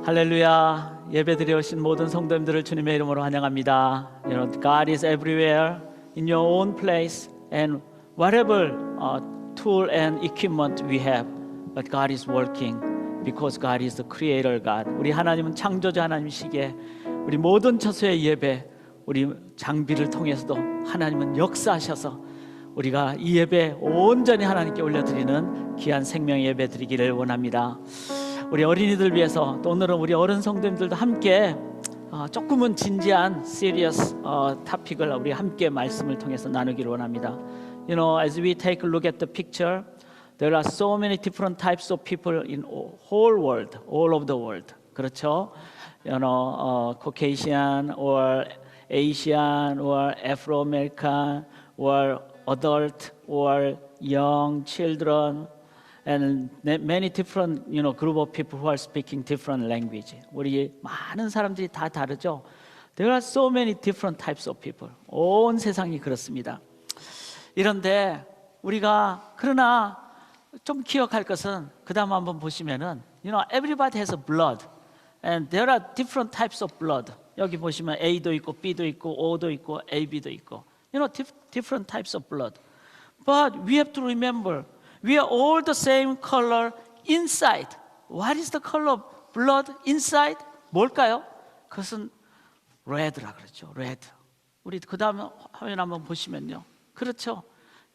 할렐루야. 예배드려 오신 모든 성도님들을 주님의 이름으로 환영합니다. God is everywhere in your own place and whatever tool and equipment we have, but God is working because God is the creator God. 우리 하나님은 창조자 하나님이시기에 우리 모든 처소의 예배, 우리 장비를 통해서도 하나님은 역사하셔서 우리가 이 예배 온전히 하나님께 올려드리는 귀한 생명 예배 드리기를 원합니다. 우리 어린이들 위해서 또 오늘은 우리 어른 성도님들도 함께 조금은 진지한 serious 토픽을 우리 함께 말씀을 통해서 나누기를 원합니다. You know, as we take a look at the picture, there are so many different types of people in whole world, all over the world. 그렇죠? You know, Caucasian or Asian or Afro-American or adult or young children. And many different, group of people who are speaking different language. 우리 많은 사람들이 다 다르죠. There are so many different types of people. 온 세상이 그렇습니다. 이런데 우리가 그러나 좀 기억할 것은 그 다음 한번 보시면은, everybody has a blood, and there are different types of blood. 여기 보시면 A도 있고 B도 있고 O도 있고 AB도 있고, different types of blood. But we have to remember. We are all the same color inside. What is the color of blood inside? 뭘까요? 그것은 red라 그러죠. red. 우리 그 다음 화면 한번 보시면요. 그렇죠.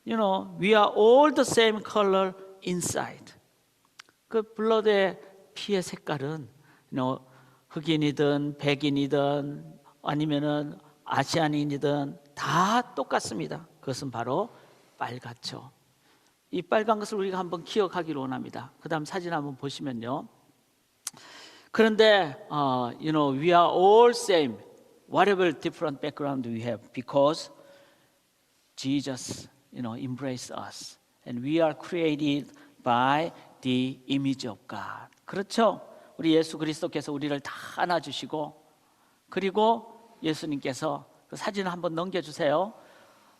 We are all the same color inside. 그 블러드의 피의 색깔은 흑인이든 백인이든 아니면은 아시아인이든 다 똑같습니다. 그것은 바로 빨갛죠. 이 빨간 것을 우리가 한번 기억하기를 원합니다. 그 다음 사진 한번 보시면요. 그런데 we are all same, whatever different background we have, because Jesus, embrace us, and we are created by the image of God. 그렇죠? 우리 예수 그리스도께서 우리를 다 안아주시고, 그리고 예수님께서 그 사진을 한번 넘겨주세요.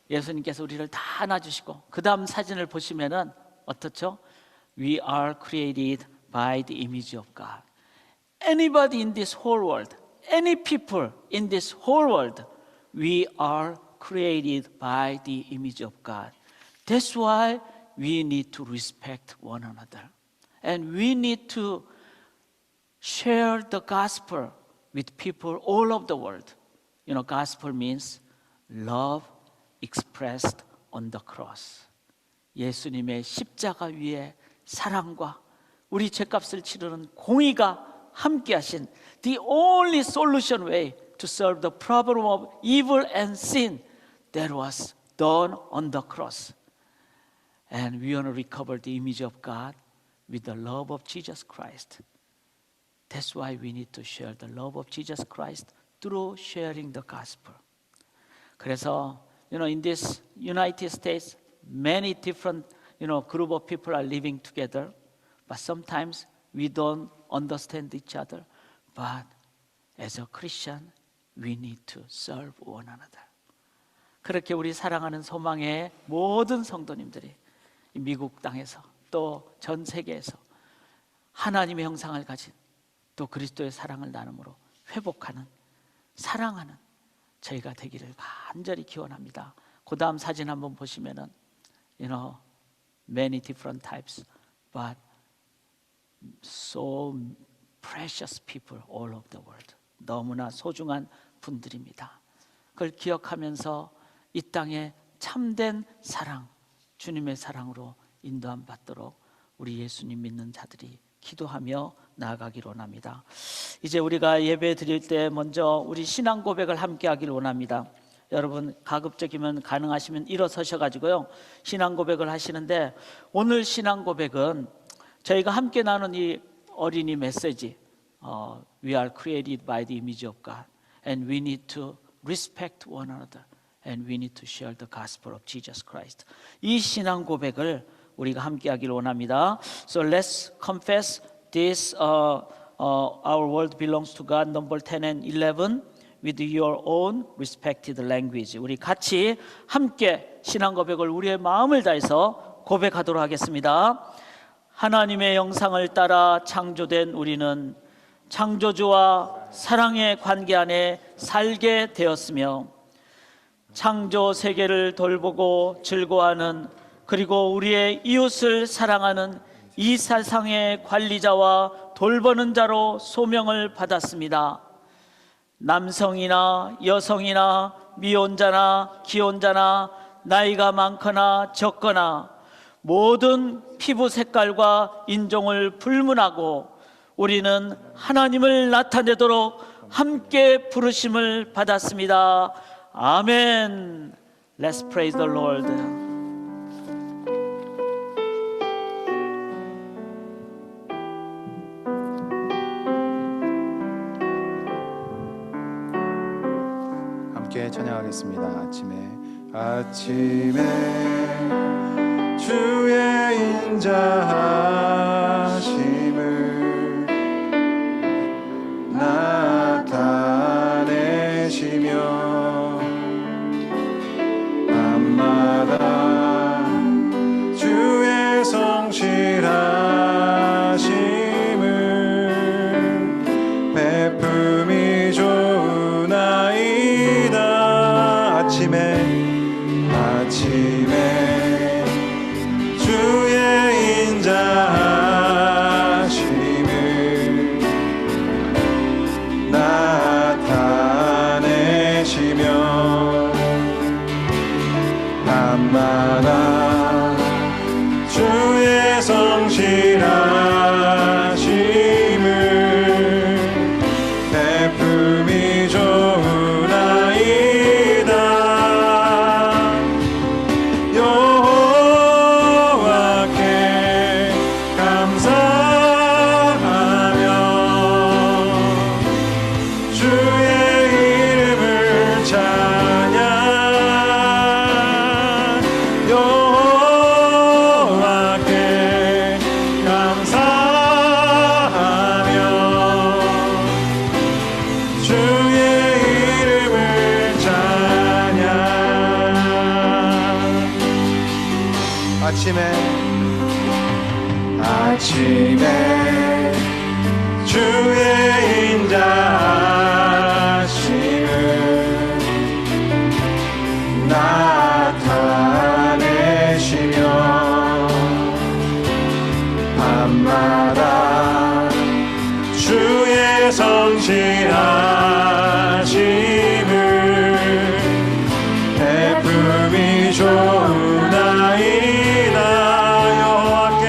예수님께서 우리를 다 안아주시고 그 다음 사진을 보시면은 어떻죠? We are created by the image of God. Anybody in this whole world, any people in this whole world, we are created by the image of God. That's why we need to respect one another. And we need to share the gospel with people all over the world. Gospel means love expressed on the cross. 예수님의 십자가 위에 사랑과 우리 죄값을 치르는 공의가 함께하신 the only solution way to solve the problem of evil and sin that was done on the cross. And we want to recover the image of God with the love of Jesus Christ. That's why we need to share the love of Jesus Christ through sharing the gospel. 그래서 in this United States, many different, group of people are living together, but sometimes we don't understand each other. But as a Christian, we need to serve one another. 그렇게 우리 사랑하는 소망의 모든 성도님들이 미국 땅에서 또 전 세계에서 하나님의 형상을 가진 또 그리스도의 사랑을 나눔으로 회복하는, 사랑하는 저희가 되기를 간절히 기원합니다. 그 다음 사진 한번 보시면은, many different types, but so precious people all over the world. 너무나 소중한 분들입니다. 그걸 기억하면서 이 땅에 참된 사랑, 주님의 사랑으로 인도함 받도록 우리 예수님 믿는 자들이 기도하며 나아가기를 원합니다. 이제 우리가 예배 드릴 때 먼저 우리 신앙 고백을 함께 하기를 원합니다. 여러분 가급적이면 가능하시면 일어서셔 가지고요 신앙 고백을 하시는데, 오늘 신앙 고백은 저희가 함께 나눈 이 어린이 메시지, We are created by the image of God, and we need to respect one another, and we need to share the gospel of Jesus Christ. 이 신앙 고백을 우리가 함께 하기를 원합니다. So let's confess this. Our world belongs to God. Number 10 and 11 with your own respected language. 우리 같이 함께 신앙 고백을 우리의 마음을 다해서 고백하도록 하겠습니다. 하나님의 형상을 따라 창조된 우리는 창조주와 사랑의 관계 안에 살게 되었으며 창조 세계를 돌보고 즐거워하는, 그리고 우리의 이웃을 사랑하는 이 세상의 관리자와 돌보는 자로 소명을 받았습니다. 남성이나 여성이나 미혼자나 기혼자나 나이가 많거나 적거나 모든 피부 색깔과 인종을 불문하고 우리는 하나님을 나타내도록 함께 부르심을 받았습니다. 아멘. Let's praise the Lord. 함께 찬양하겠습니다. 아침에 주의 인자하심을 나타내시며 밤마다 주의 성실하심을 베품이 좋으나이다. 아침에 주의 인자하심을 나타내시며 밤마다 주의 성실하심을 베품이 좋으나이다. 여호와께 감사하며 주의 이름을 찬양. 여호와께 감사하며 주의 이름을 찬양. 아침에 주의 인자하심을 나타내시며 밤마다 주의 성실하심을 베품이 좋으나이다. 여호와께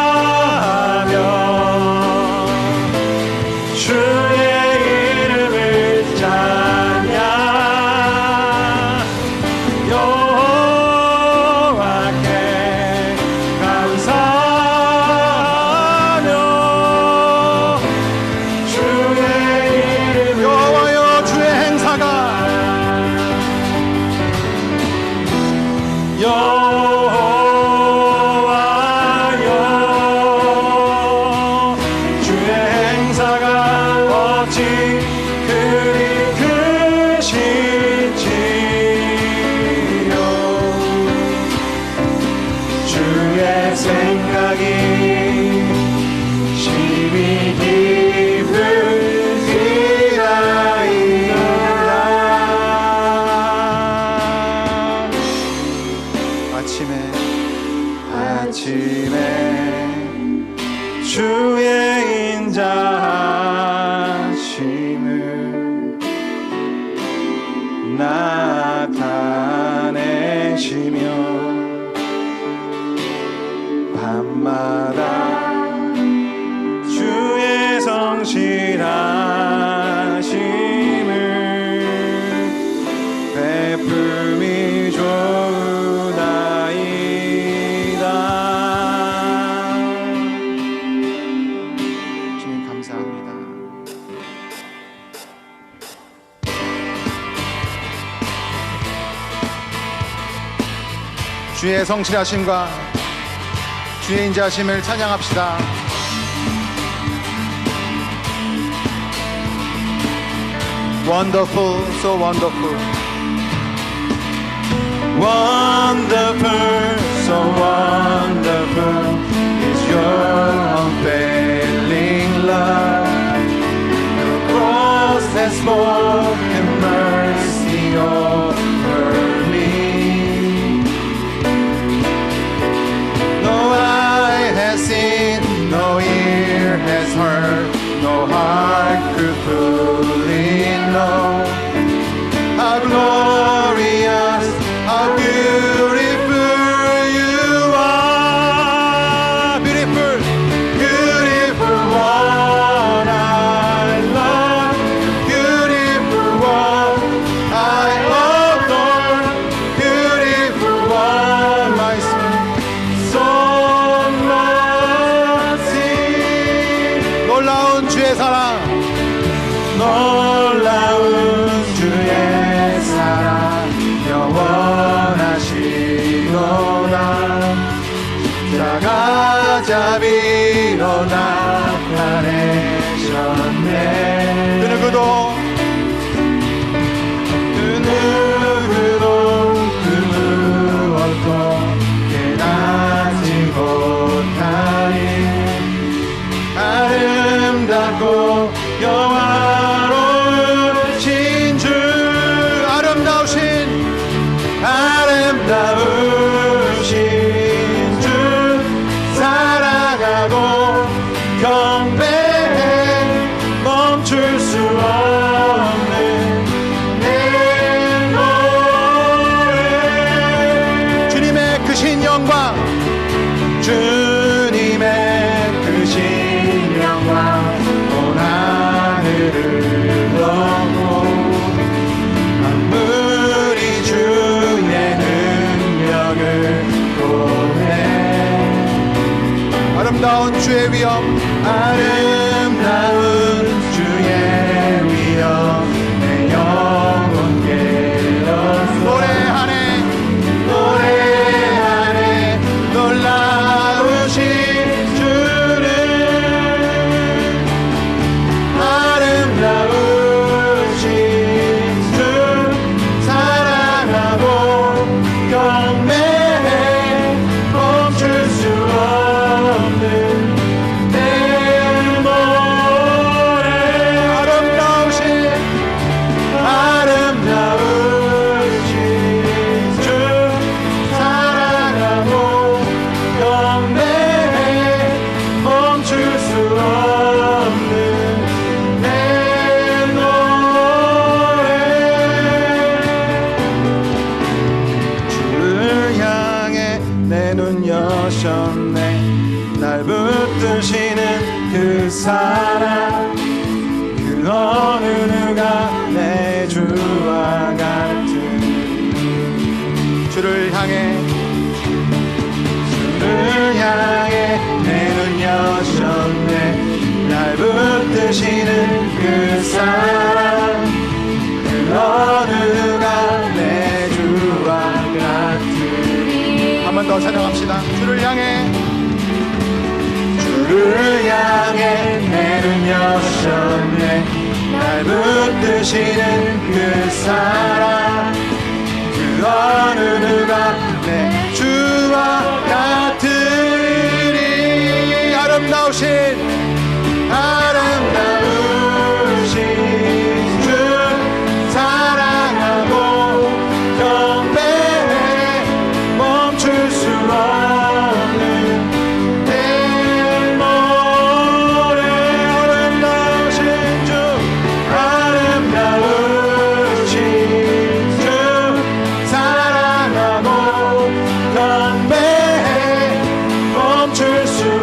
감사하며 주의 이름을 찬양 여호와께 감사하며 주의 이름을 여호와여 주의 행사가 여호와여 주의 행사가 어찌 그리 크신지요 주의 생각이 심히 깊으시나이다 아침에 주의 인자하심을 나타내시며 밤마다 주의 성실하심을 베풀미 좋으나이다. 주님 감사합니다. 주의 성실하심과 주의 인자하심을 찬양합시다. Wonderful, so wonderful. Wonderful, so wonderful is your unfailing love. Your cross has spoken mercy over me. No eye has seen, no ear has heard, no heart could fully know how glorious, how beautiful you are. Beautiful, beautiful one I love, beautiful one I adore, beautiful one my soul must see. 놀라운 주의 사랑, 놀라운 주의 사랑 영원하시도다. 십자가 자비로 나타내셨네. 그 누구도 그 누구도 그 무엇도 깨닫지 못하니 아름답고 영화로우신 주 아름다우신 주 사랑하고 경배해 멈출 수 없는 내 노래. 주님의 크신 영광, 주님의 크신 영광 온 하늘을 덮고 만물이 주의 능력을 보내. 아름다운 주의 위엄, 아름다운 주의 위엄 내 영혼 깨닫소. 노래하네 노래하네 놀라우신 주를. 아름다우신 주 사랑하고 경배해 멈출 수 없는 내 노래. 아름다우신 주 사랑하고 경배해 멈출 수 없는 내 노래. 주를 향해 내 눈 여셨네. 사랑 그 어느 누가 내 주와 같은 주를 향해 내 눈 여셨네 날 붙드시는 그 사랑 그 어느 누가 내 주와 같으리 한 번 더 찬양합시다. 주를 향해 내 눈 여셨네 날 붙드시는 그 사랑 그 어느 누가 내 주와 같으리 아름다우신 주 사랑하고 경배해 멈출 수 없는 내 노래 아름다우신 주 사랑하고 경배해 멈출 수 없는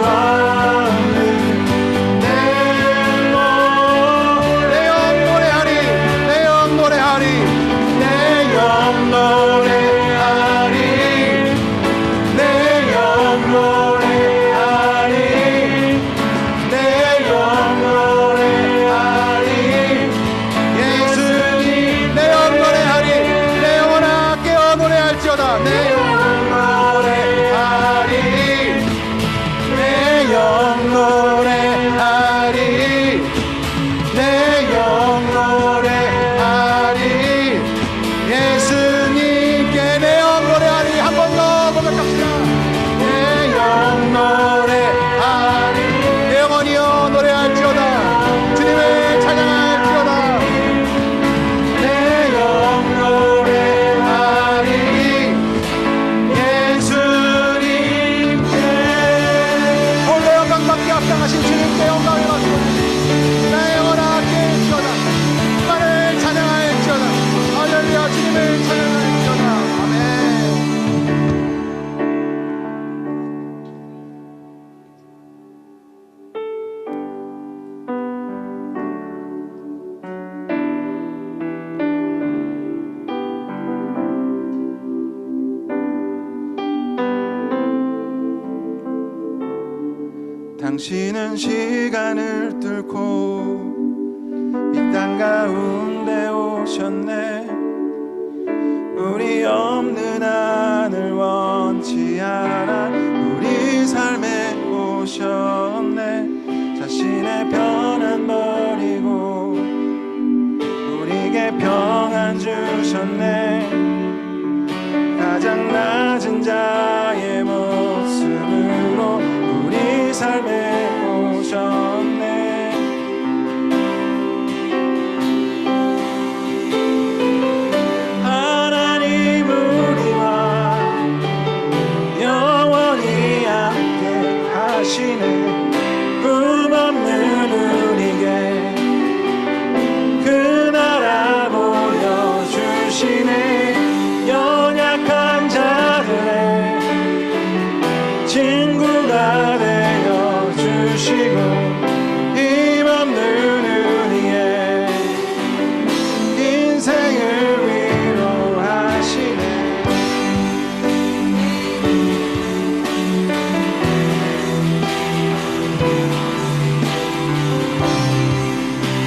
당신은 시간을 뚫고 이 땅 가운데 오셨네. 우리 없는 하늘 원치 않아 우리 삶에 오셨네. 자신의 편안 버리고 우리에게 평안 주셨네. 가장 낮은 자의 모습으로 우리 삶에 오셨네. 하나님 우리와 영원히 함께 하시네. 꿈없는 우리에게 그 나라 보여주시네. 연약한 자들의 친구가 되어 주시고 힘없는 우리의 인생을 위로하시네.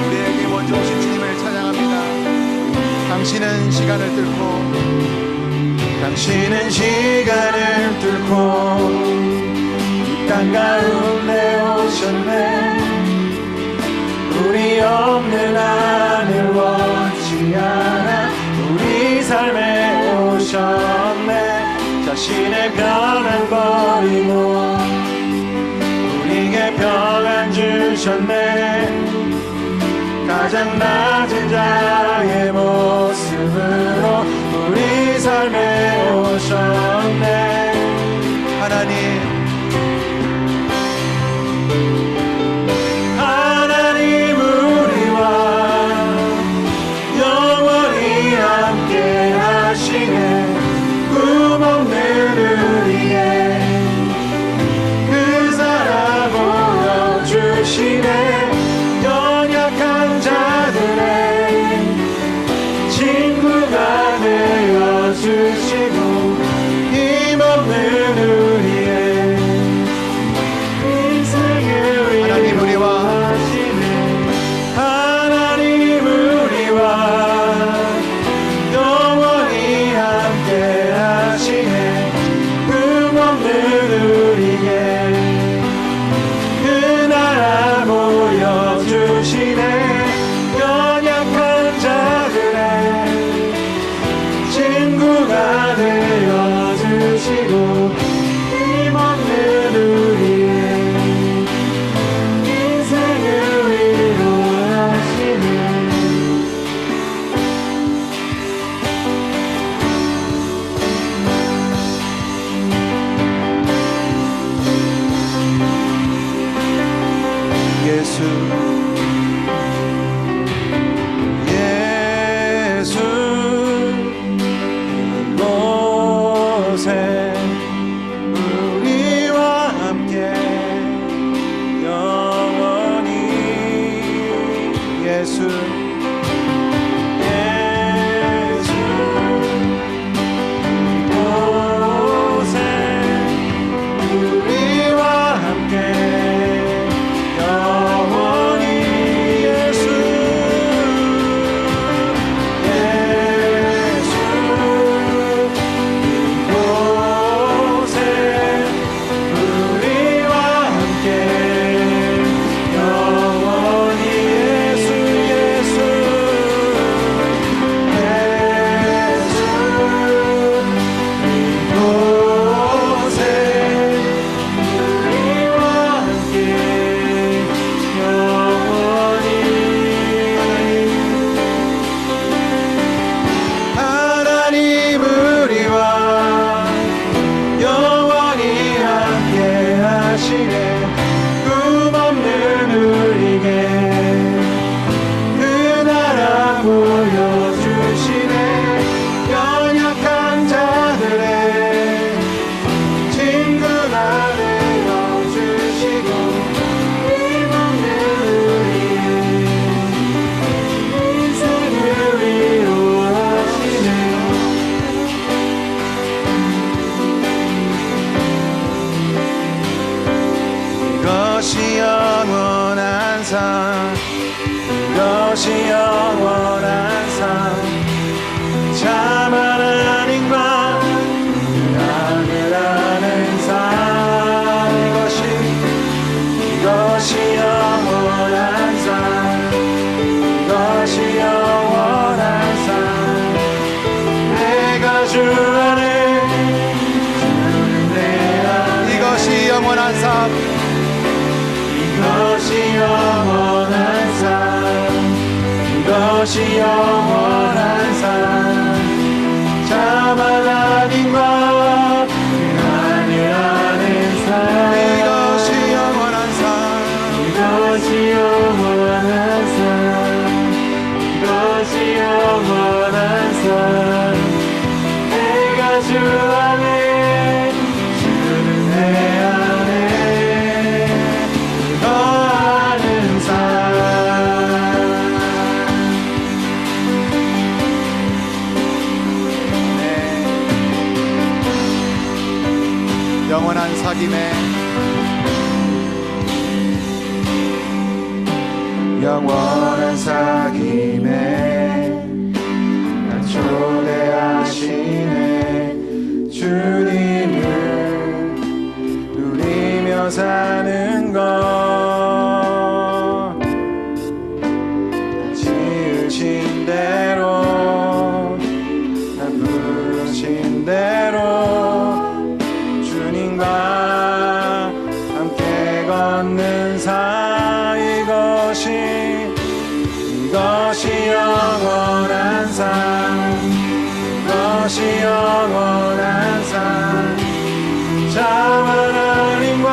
우리에게 먼저 오신 주님을 찬양합니다. 당신은 시간을 뚫고 이 땅 가운데 오셨네. 우리 없는 하늘 원치 않아 우리 삶에 오셨네. 자신의 편안 버리고 우리에게 평안 주셨네. 가장 낮은 자의 모습으로 우리 삶에 오셨네. 하나님 우리와 영원히 함께 하시네. 꿈없는 우리의 그 사랑 보여주시네. 주시고 힘없는 우리의 인생을 위로하시네. 예수 예수 이곳에 우리와 함께 영원히 예수 예수 이곳에 우리와 함께 영원히 예수 예수 이곳에 우리와 함께 영원히 예수 예수 예수 이곳에 우리와 함께 영원히 하나님 우리와 영원히 함께 하시네. 꿈없는 우리에게 그 나라 보여주시네. 연약한 자들의 친구가 되어주시고 힘없는 우리의 인생을 위로하시네. 이것이 영원한 삶 이것이 영원한 삶 참 하나님과 하늘하는 삶 이것이 영원한 삶 이것이 영원한 삶 내가 주 안에 주는 내 안에 이것이 영원한 삶 이것이 영원한 삶 이것이 영원한 삶 참 하나님과 하늘 아는 삶 이것이 영원한 삶 이것이 영원한 삶 이것이 영원한 삶 내가 주 안에 주는 내 안에 거하는 삶 영원한 사귐에 영원한 사귐에 날 초대하시네. 주님을 누리며 사는 것 지으신 대로 날 부르신 대로 주님과 함께 걷는 삶 이것이 영원한 삶 이것이 영원한 삶 참 하나님과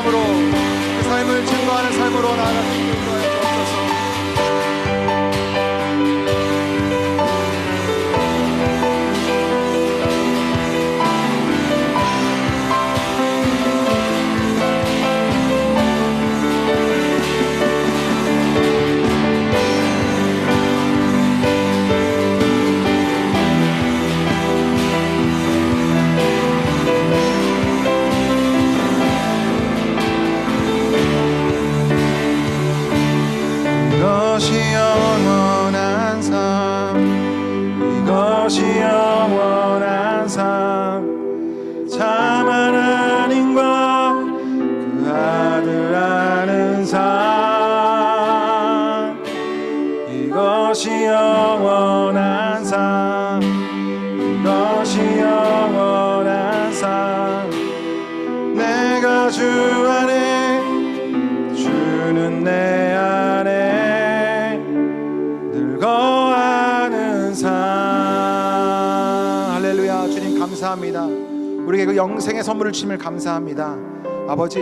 마음으로 그 삶을 증거하는 삶으로 나아갈 수 있도록 인도하여 주옵소서. 이것이 영원한 삶, 이것이 영원한 삶, 참 하나님과 그 아들 아는 삶, 이것이 영원한 삶, 이것이 영원한 삶. 내가 주 안에, 주는 내 안에 늘 거하는 삶. 할렐루야. 주님 감사합니다. 우리에게 그 영생의 선물을 주심을 감사합니다. 아버지,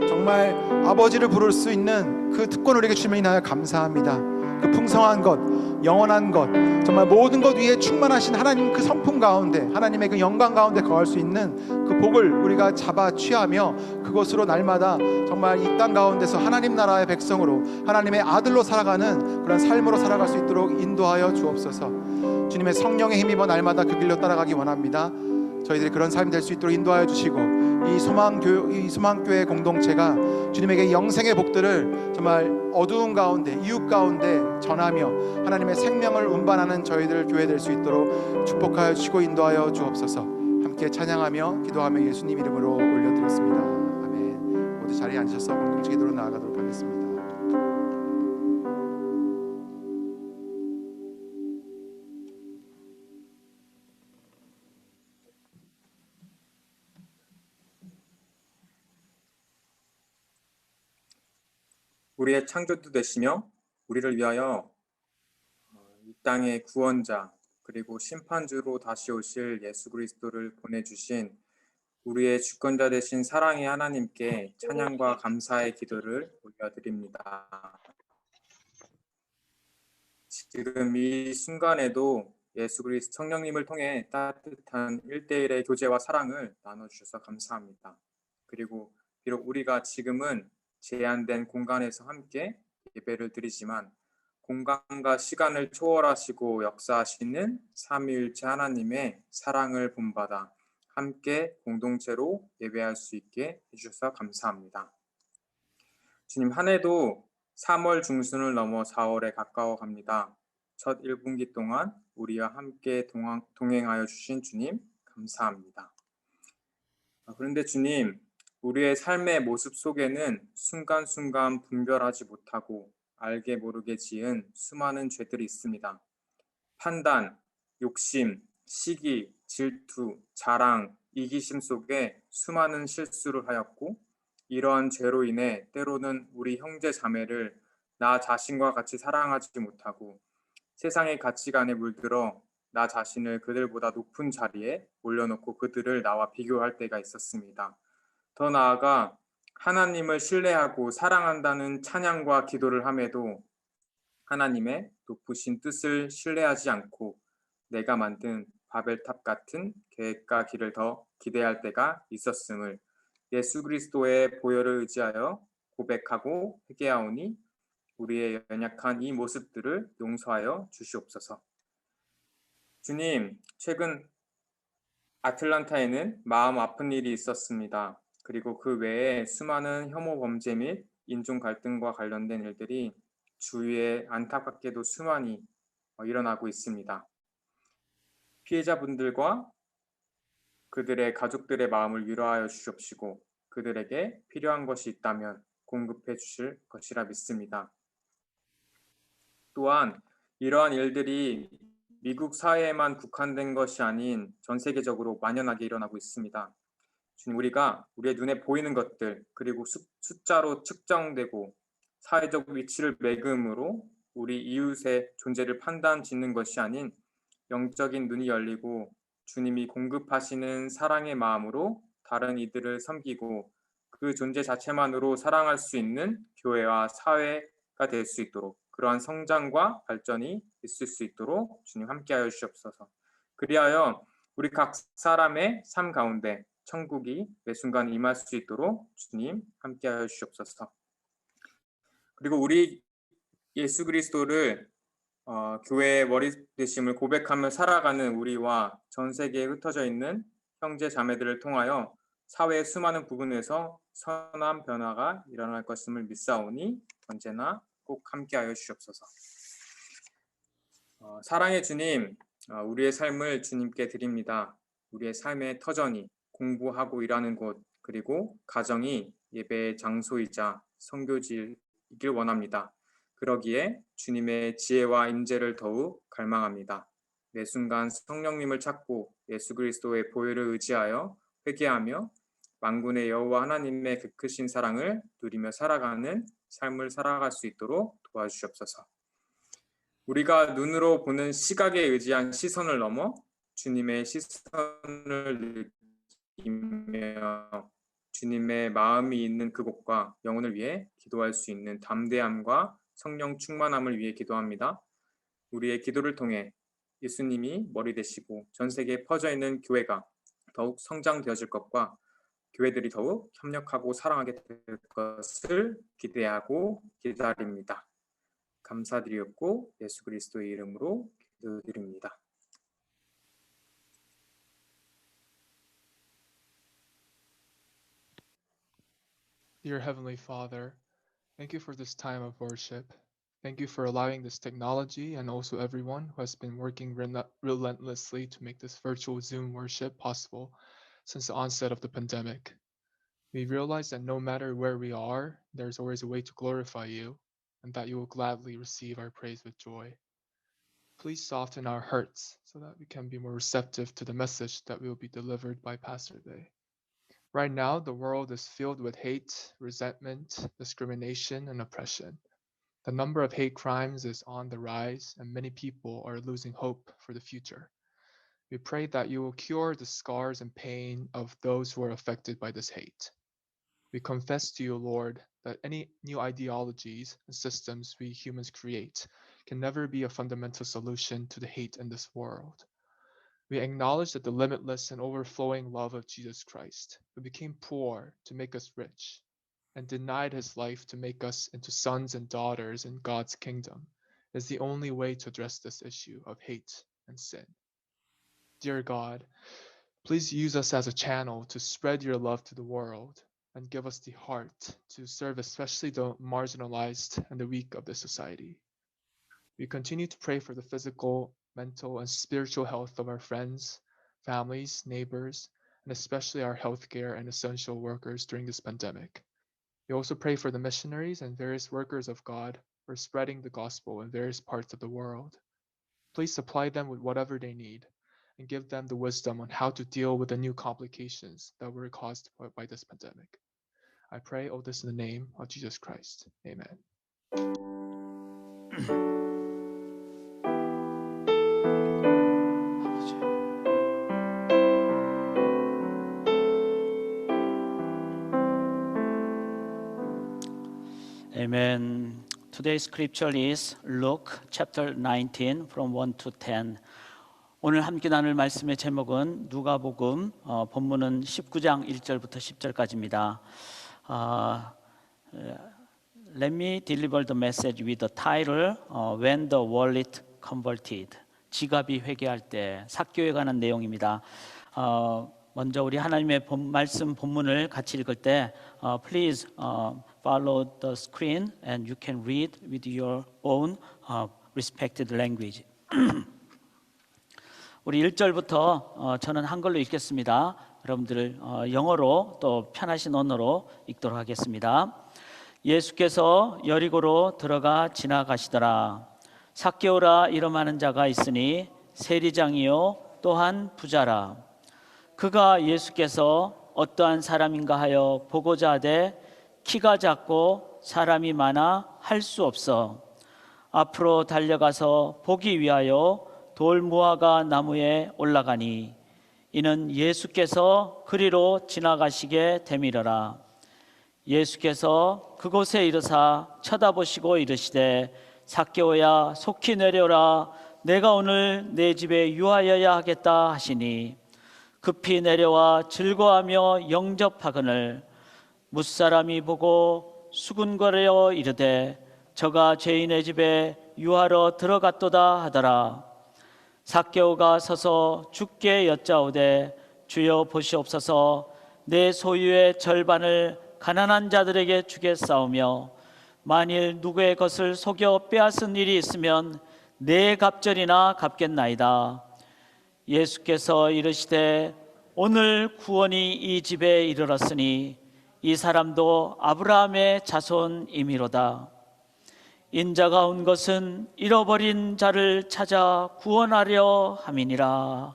정말 아버지를 부를 수 있는 그 특권을 우리에게 주심을 인하여 감사합니다. 그 풍성한 것, 영원한 것, 정말 모든 것 위에 충만하신 하나님 그 성품 가운데, 하나님의 그 영광 가운데 거할 수 있는 그 복을 우리가 잡아 취하며 그것으로 날마다 정말 이 땅 가운데서 하나님 나라의 백성으로, 하나님의 아들로 살아가는 그런 삶으로 살아갈 수 있도록 인도하여 주옵소서. 주님의 성령에 힘입어 날마다 그 길로 따라가기 원합니다. 저희들이 그런 삶이 될 수 있도록 인도하여 주시고, 이 소망교회 공동체가 주님에게 영생의 복들을 정말 어두운 가운데, 이웃 가운데 전하며 하나님의 생명을 운반하는 저희들 교회 될 수 있도록 축복하여 주시고 인도하여 주옵소서. 함께 찬양하며 기도하며 예수님 이름으로 올려드렸습니다. 아멘. 모두 자리에 앉으셔서 공동체 기도로 나아가도록 하겠습니다. 우리의 창조주 되시며 우리를 위하여 이 땅의 구원자 그리고 심판주로 다시 오실 예수 그리스도를 보내주신 우리의 주권자 되신 사랑의 하나님께 찬양과 감사의 기도를 올려드립니다. 지금 이 순간에도 예수 그리스도 성령님을 통해 따뜻한 1:1의 교제와 사랑을 나눠주셔서 감사합니다. 그리고 비록 우리가 지금은 제한된 공간에서 함께 예배를 드리지만 공간과 시간을 초월하시고 역사하시는 삼위일체 하나님의 사랑을 본받아 함께 공동체로 예배할 수 있게 해주셔서 감사합니다. 주님, 한 해도 3월 중순을 넘어 4월에 가까워 갑니다. 첫 1분기 동안 우리와 함께 동행하여 주신 주님 감사합니다. 그런데 주님, 우리의 삶의 모습 속에는 순간순간 분별하지 못하고 알게 모르게 지은 수많은 죄들이 있습니다. 판단, 욕심, 시기, 질투, 자랑, 이기심 속에 수많은 실수를 하였고 이러한 죄로 인해 때로는 우리 형제 자매를 나 자신과 같이 사랑하지 못하고 세상의 가치관에 물들어 나 자신을 그들보다 높은 자리에 올려놓고 그들을 나와 비교할 때가 있었습니다. 더 나아가 하나님을 신뢰하고 사랑한다는 찬양과 기도를 함에도 하나님의 높으신 뜻을 신뢰하지 않고 내가 만든 바벨탑 같은 계획과 길을 더 기대할 때가 있었음을 예수 그리스도의 보혈을 의지하여 고백하고 회개하오니 우리의 연약한 이 모습들을 용서하여 주시옵소서. 주님, 최근 아틀란타에는 마음 아픈 일이 있었습니다. 그리고 그 외에 수많은 혐오 범죄 및 인종 갈등과 관련된 일들이 주위에 안타깝게도 수많이 일어나고 있습니다. 피해자분들과 그들의 가족들의 마음을 위로하여 주시옵시고 그들에게 필요한 것이 있다면 공급해 주실 것이라 믿습니다. 또한 이러한 일들이 미국 사회에만 국한된 것이 아닌 전 세계적으로 만연하게 일어나고 있습니다. 주님, 우리가 우리의 눈에 보이는 것들 그리고 숫자로 측정되고 사회적 위치를 매금으로 우리 이웃의 존재를 판단 짓는 것이 아닌 영적인 눈이 열리고 주님이 공급하시는 사랑의 마음으로 다른 이들을 섬기고 그 존재 자체만으로 사랑할 수 있는 교회와 사회가 될 수 있도록, 그러한 성장과 발전이 있을 수 있도록 주님 함께하여 주시옵소서. 그리하여 우리 각 사람의 삶 가운데 천국이 매 순간 임할 수 있도록 주님 함께하여 주시옵소서. 그리고 우리 예수 그리스도를 교회의 머리 되심을 고백하며 살아가는 우리와 전 세계에 흩어져 있는 형제 자매들을 통하여 사회의 수많은 부분에서 선한 변화가 일어날 것임을 믿사오니 언제나 꼭 함께하여 주시옵소서. 사랑의 주님, 우리의 삶을 주님께 드립니다. 우리의 삶의 터전이 공부하고 일하는 곳, 그리고 가정이 예배의 장소이자 선교지이길 원합니다. 그러기에 주님의 지혜와 임재를 더욱 갈망합니다. 매 순간 성령님을 찾고 예수 그리스도의 보혈을 의지하여 회개하며 만군의 여호와 하나님의 그 크신 사랑을 누리며 살아가는 삶을 살아갈 수 있도록 도와주시옵소서. 우리가 눈으로 보는 시각에 의지한 시선을 넘어 주님의 시선을 느끼며 주님의 마음이 있는 그곳과 영혼을 위해 기도할 수 있는 담대함과 성령 충만함을 위해 기도합니다. 우리의 기도를 통해 예수님이 머리 되시고 전 세계에 퍼져 있는 교회가 더욱 성장되어질 것과 교회들이 더욱 협력하고 사랑하게 될 것을 기대하고 기다립니다. 감사드리옵고 예수 그리스도의 이름으로 기도드립니다. Dear Heavenly Father, thank you for this time of worship. Thank you for allowing this technology and also everyone who has been working relentlessly to make this virtual Zoom worship possible since the onset of the pandemic. We realize that no matter where we are, there's always a way to glorify you, and that you will gladly receive our praise with joy. Please soften our hearts so that we can be more receptive to the message that will be delivered by Pastor Day. Right now, the world is filled with hate, resentment, discrimination, and oppression. The number of hate crimes is on the rise, and many people are losing hope for the future. We pray that you will cure the scars and pain of those who are affected by this hate. We confess to you, Lord, that any new ideologies and systems we humans create can never be a fundamental solution to the hate in this world. We acknowledge that the limitless and overflowing love of Jesus Christ, who became poor to make us rich, and denied his life to make us into sons and daughters in God's kingdom, is the only way to address this issue of hate and sin. Dear God, please use us as a channel to spread your love to the world and give us the heart to serve especially the marginalized and the weak of this society. We continue to pray for the physical, mental, and spiritual health of our friends, families, neighbors, and especially our healthcare and essential workers during this pandemic. We also pray for the missionaries and various workers of God who are spreading the gospel in various parts of the world. Please supply them with whatever they need and give them the wisdom on how to deal with the new complications that were caused by this pandemic. I pray all this in the name of Jesus Christ. Amen. Amen. Today's scripture is Luke chapter 19 from 1 to 10. 오늘 함께 나눌 말씀의 제목은 누가복음, 본문은 19장 1절부터 10절까지입니다. Let me deliver the message with the title When the Wallet Converted. 지갑이 회개할 때, 삭개에 관한 내용입니다. 먼저 우리 하나님의 말씀 본문을 같이 읽을 때 Please follow the screen and you can read with your own respected language. 우리 1절부터 저는 한글로 읽겠습니다. 여러분들 영어로 또 편하신 언어로 읽도록 하겠습니다. 예수께서 여리고로 들어가 지나가시더라. 삭개오라 이름하는 자가 있으니 세리장이요 또한 부자라. 그가 예수께서 어떠한 사람인가 하여 보고자 하되 키가 작고 사람이 많아 할 수 없어 앞으로 달려가서 보기 위하여 돌무화과 나무에 올라가니 이는 예수께서 그리로 지나가시게 되밀어라. 예수께서 그곳에 이르사 쳐다보시고 이르시되 삭개오야 속히 내려라 내가 오늘 내 집에 유하여야 하겠다 하시니 급히 내려와 즐거워하며 영접하거늘 무사람이 보고 수군거려 이르되 저가 죄인의 집에 유하러 들어갔도다 하더라. 삭개오가 서서 주께 여짜오되 주여 보시옵소서 내 소유의 절반을 가난한 자들에게 주겠사오며 만일 누구의 것을 속여 빼앗은 일이 있으면 네 갑절이나 갚겠나이다. 예수께서 이르시되 오늘 구원이 이 집에 이르렀으니 이 사람도 아브라함의 자손이미로다. 인자가 온 것은 잃어버린 자를 찾아 구원하려 함이니라.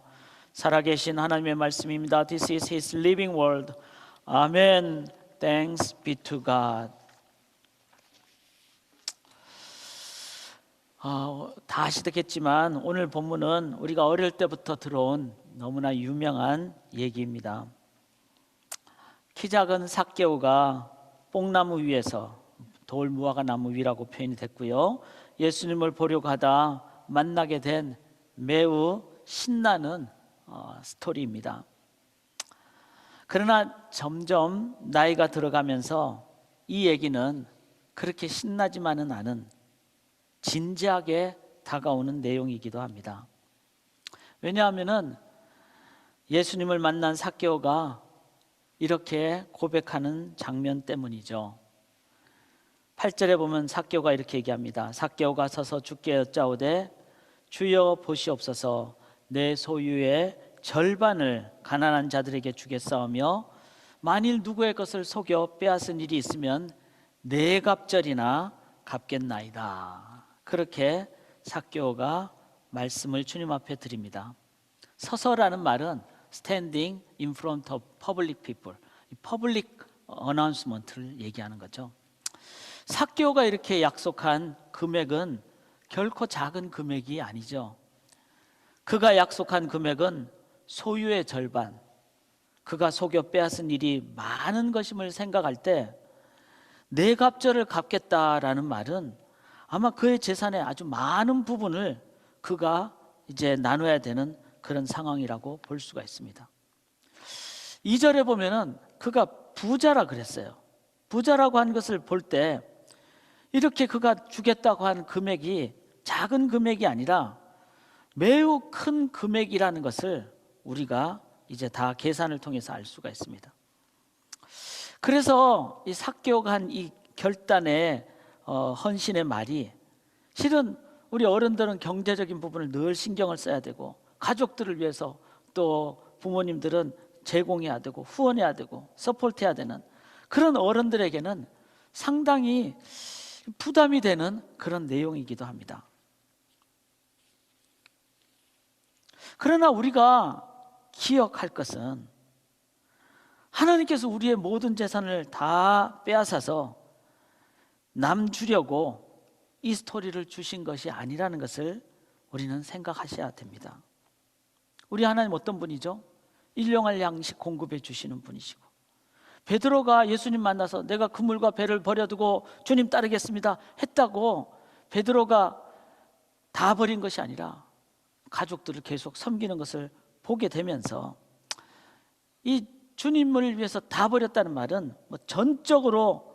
살아계신 하나님의 말씀입니다. This is His living word. 아멘. Thanks be to God. 다 아시겠지만 오늘 본문은 우리가 어릴 때부터 들어온 너무나 유명한 얘기입니다. 키 작은 삭개오가 뽕나무 위에서 돌 무화과 나무 위라고 표현이 됐고요. 예수님을 보려고 하다 만나게 된 매우 신나는 스토리입니다. 그러나 점점 나이가 들어가면서 이 얘기는 그렇게 신나지만은 않은 진지하게 다가오는 내용이기도 합니다. 왜냐하면은 예수님을 만난 삭개오가 이렇게 고백하는 장면 때문이죠. 8절에 보면 삭개오가 이렇게 얘기합니다. 삭개오가 서서 주께 여짜오되 주여 보시옵소서 내 소유의 절반을 가난한 자들에게 주겠사오며 만일 누구의 것을 속여 빼앗은 일이 있으면 네 갑절이나 갚겠나이다. 그렇게 삭개오가 말씀을 주님 앞에 드립니다. 서서라는 말은 standing in front of public people, public announcement를 얘기하는 거죠. 삭개오가 이렇게 약속한 금액은 결코 작은 금액이 아니죠. 그가 약속한 금액은 소유의 절반, 그가 속여 빼앗은 일이 많은 것임을 생각할 때 네 갑절을 갚겠다라는 말은 아마 그의 재산의 아주 많은 부분을 그가 이제 나눠야 되는 그런 상황이라고 볼 수가 있습니다. 2절에 보면은 그가 부자라 그랬어요. 부자라고 한 것을 볼 때 이렇게 그가 주겠다고 한 금액이 작은 금액이 아니라 매우 큰 금액이라는 것을 우리가 이제 다 계산을 통해서 알 수가 있습니다. 그래서 이 삭개오가 한 이 결단의 헌신의 말이 실은 우리 어른들은 경제적인 부분을 늘 신경을 써야 되고 가족들을 위해서 또 부모님들은 제공해야 되고 후원해야 되고 서포트해야 되는 그런 어른들에게는 상당히 부담이 되는 그런 내용이기도 합니다. 그러나 우리가 기억할 것은 하나님께서 우리의 모든 재산을 다 빼앗아서 남 주려고 이 스토리를 주신 것이 아니라는 것을 우리는 생각하셔야 됩니다. 우리 하나님 어떤 분이죠? 일용할 양식 공급해 주시는 분이시고, 베드로가 예수님 만나서 내가 그물과 배를 버려두고 주님 따르겠습니다 했다고 베드로가 다 버린 것이 아니라 가족들을 계속 섬기는 것을 보게 되면서 이 주님을 위해서 다 버렸다는 말은 뭐 전적으로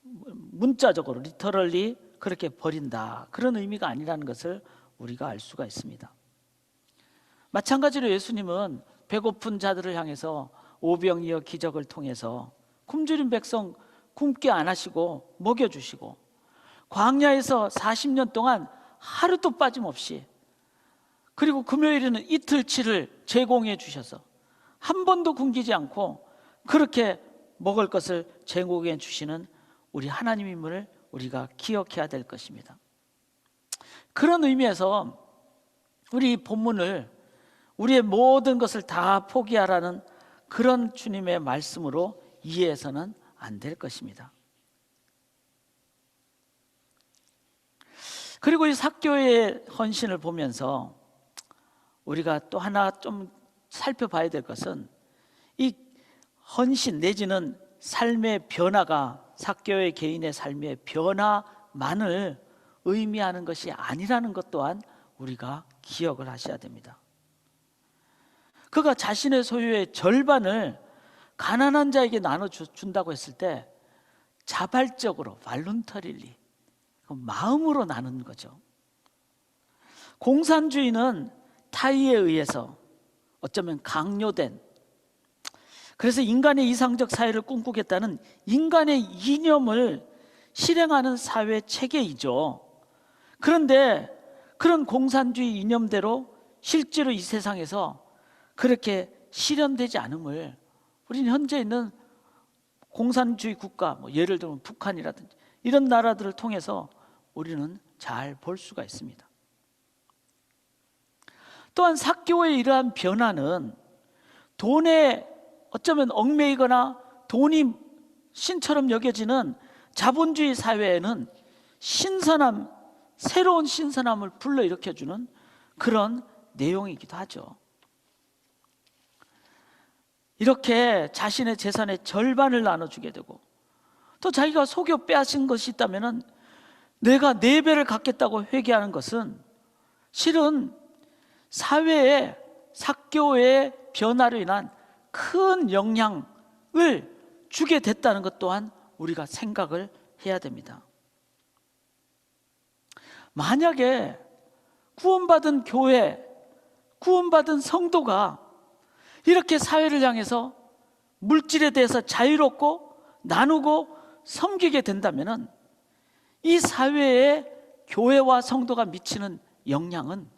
문자적으로 리터럴리 그렇게 버린다 그런 의미가 아니라는 것을 우리가 알 수가 있습니다. 마찬가지로 예수님은 배고픈 자들을 향해서 오병이어 기적을 통해서 굶주린 백성 굶게 안 하시고 먹여주시고 광야에서 40년 동안 하루도 빠짐없이 그리고 금요일에는 이틀치를 제공해 주셔서 한 번도 굶기지 않고 그렇게 먹을 것을 제공해 주시는 우리 하나님임을 우리가 기억해야 될 것입니다. 그런 의미에서 우리 본문을 우리의 모든 것을 다 포기하라는 그런 주님의 말씀으로 이해해서는 안 될 것입니다. 그리고 이 삭개오의 헌신을 보면서 우리가 또 하나 좀 살펴봐야 될 것은 이 헌신 내지는 삶의 변화가 삭개오의 개인의 삶의 변화만을 의미하는 것이 아니라는 것 또한 우리가 기억을 하셔야 됩니다. 그가 자신의 소유의 절반을 가난한 자에게 나눠준다고 했을 때 자발적으로 발룬터릴리 마음으로 나누는 거죠. 공산주의는 타의에 의해서 어쩌면 강요된, 그래서 인간의 이상적 사회를 꿈꾸겠다는 인간의 이념을 실행하는 사회 체계이죠. 그런데 그런 공산주의 이념대로 실제로 이 세상에서 그렇게 실현되지 않음을 우리는 현재 있는 공산주의 국가, 예를 들면 북한이라든지 이런 나라들을 통해서 우리는 잘 볼 수가 있습니다. 또한 삭개오의 이러한 변화는 돈에 어쩌면 얽매이거나 돈이 신처럼 여겨지는 자본주의 사회에는 신선함, 새로운 신선함을 불러일으켜주는 그런 내용이기도 하죠. 이렇게 자신의 재산의 절반을 나눠주게 되고, 또 자기가 속여 빼앗은 것이 있다면 내가 4배를 갖겠다고 회개하는 것은 실은 사회에 삭개오의 변화로 인한 큰 영향을 주게 됐다는 것 또한 우리가 생각을 해야 됩니다. 만약에 구원받은 교회, 구원받은 성도가 이렇게 사회를 향해서 물질에 대해서 자유롭고 나누고 섬기게 된다면 이 사회에 교회와 성도가 미치는 영향은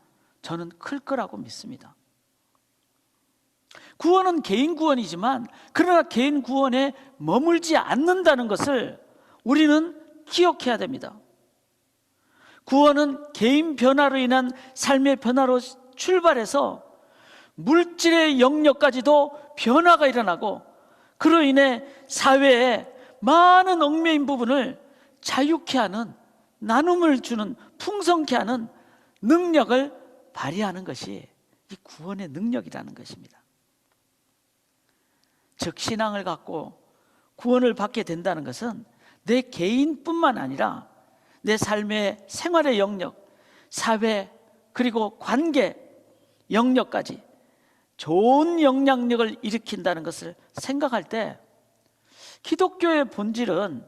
저는 클 거라고 믿습니다. 구원은 개인 구원이지만 그러나 개인 구원에 머물지 않는다는 것을 우리는 기억해야 됩니다. 구원은 개인 변화로 인한 삶의 변화로 출발해서 물질의 영역까지도 변화가 일어나고, 그로 인해 사회에 많은 얽매인 부분을 자유케 하는, 나눔을 주는, 풍성케 하는 능력을 발휘하는 것이 이 구원의 능력이라는 것입니다. 즉 신앙을 갖고 구원을 받게 된다는 것은 내 개인뿐만 아니라 내 삶의 생활의 영역, 사회, 그리고 관계 영역까지 좋은 영향력을 일으킨다는 것을 생각할 때 기독교의 본질은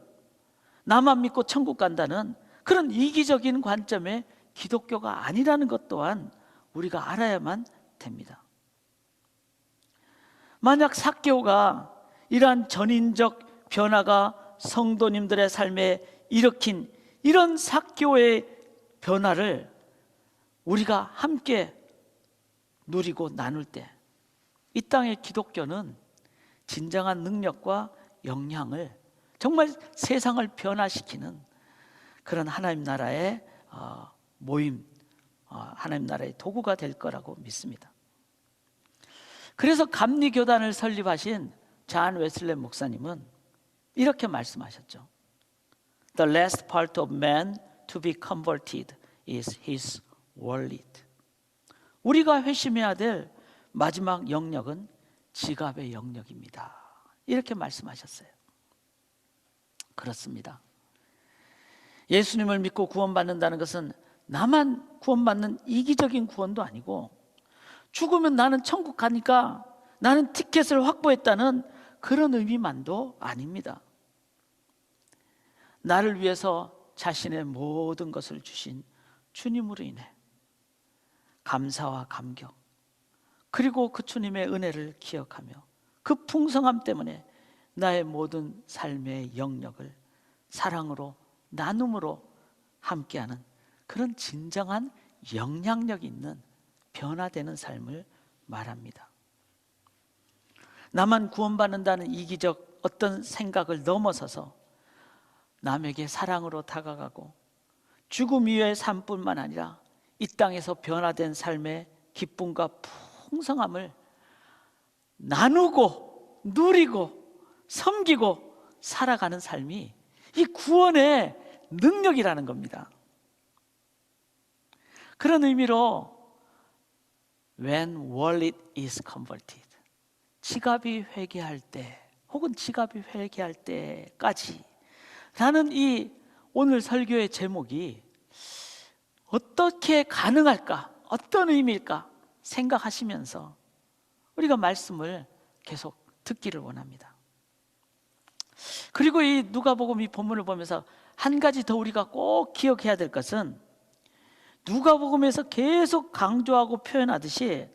나만 믿고 천국 간다는 그런 이기적인 관점의 기독교가 아니라는 것 또한 우리가 알아야만 됩니다. 만약 삭개오가 이러한 전인적 변화가 성도님들의 삶에 일으킨 이런 삭개오의 변화를 우리가 함께 누리고 나눌 때 이 땅의 기독교는 진정한 능력과 영향을, 정말 세상을 변화시키는 그런 하나님 나라의 모임, 하나님 나라의 도구가 될 거라고 믿습니다. 그래서 감리교단을 설립하신 잔 웨슬레 목사님은 이렇게 말씀하셨죠. The last part of man to be converted is his wallet. 우리가 회심해야 될 마지막 영역은 지갑의 영역입니다. 이렇게 말씀하셨어요. 그렇습니다. 예수님을 믿고 구원받는다는 것은 나만 구원받는 이기적인 구원도 아니고, 죽으면 나는 천국 가니까 나는 티켓을 확보했다는 그런 의미만도 아닙니다. 나를 위해서 자신의 모든 것을 주신 주님으로 인해 감사와 감격, 그리고 그 주님의 은혜를 기억하며 그 풍성함 때문에 나의 모든 삶의 영역을 사랑으로, 나눔으로 함께하는 그런 진정한 영향력 있는 변화되는 삶을 말합니다. 나만 구원받는다는 이기적 어떤 생각을 넘어서서 남에게 사랑으로 다가가고 죽음 이후의 삶뿐만 아니라 이 땅에서 변화된 삶의 기쁨과 풍성함을 나누고 누리고 섬기고 살아가는 삶이 이 구원의 능력이라는 겁니다. 그런 의미로 When wallet is converted, 지갑이 회개할 때 혹은 지갑이 회개할 때까지 라는 이 오늘 설교의 제목이 어떻게 가능할까? 어떤 의미일까? 생각하시면서 우리가 말씀을 계속 듣기를 원합니다. 그리고 이 누가복음 이 본문을 보면서 한 가지 더 우리가 꼭 기억해야 될 것은 누가복음에서 계속 강조하고 표현하듯이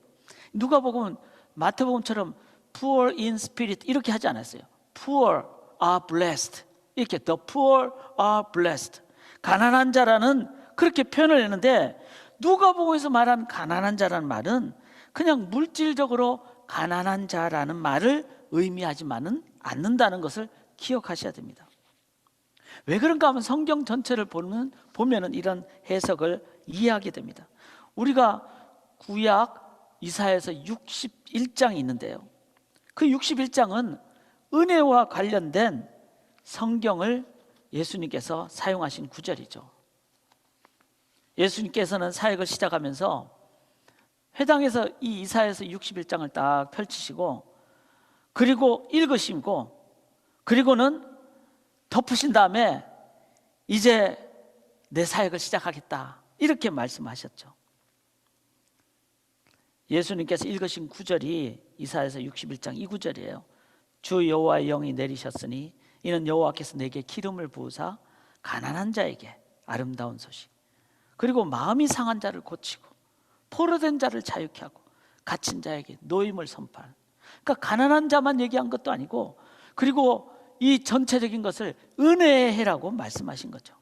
누가복음은 마태복음처럼 poor in spirit 이렇게 하지 않았어요. poor are blessed 이렇게 the poor are blessed 가난한 자라는 그렇게 표현을 했는데 누가복음에서 말한 가난한 자라는 말은 그냥 물질적으로 가난한 자라는 말을 의미하지만은 않는다는 것을 기억하셔야 됩니다. 왜 그런가 하면 성경 전체를 보면은 이런 해석을 이해하게 됩니다. 우리가 구약 이사야서 61장이 있는데요. 그 61장은 은혜와 관련된 성경을 예수님께서 사용하신 구절이죠. 예수님께서는 사역을 시작하면서 회당에서 이 이사야서 61장을 딱 펼치시고 그리고 읽으시고 그리고는 덮으신 다음에 이제 내 사역을 시작하겠다 이렇게 말씀하셨죠. 예수님께서 읽으신 구절이 이사야서 61장 이 구절이에요. 주 여호와의 영이 내리셨으니 이는 여호와께서 내게 기름을 부으사 가난한 자에게 아름다운 소식 그리고 마음이 상한 자를 고치고 포로된 자를 자유케 하고 갇힌 자에게 노임을 선포하는, 그러니까 가난한 자만 얘기한 것도 아니고 그리고 이 전체적인 것을 은혜의 해라고 말씀하신 거죠.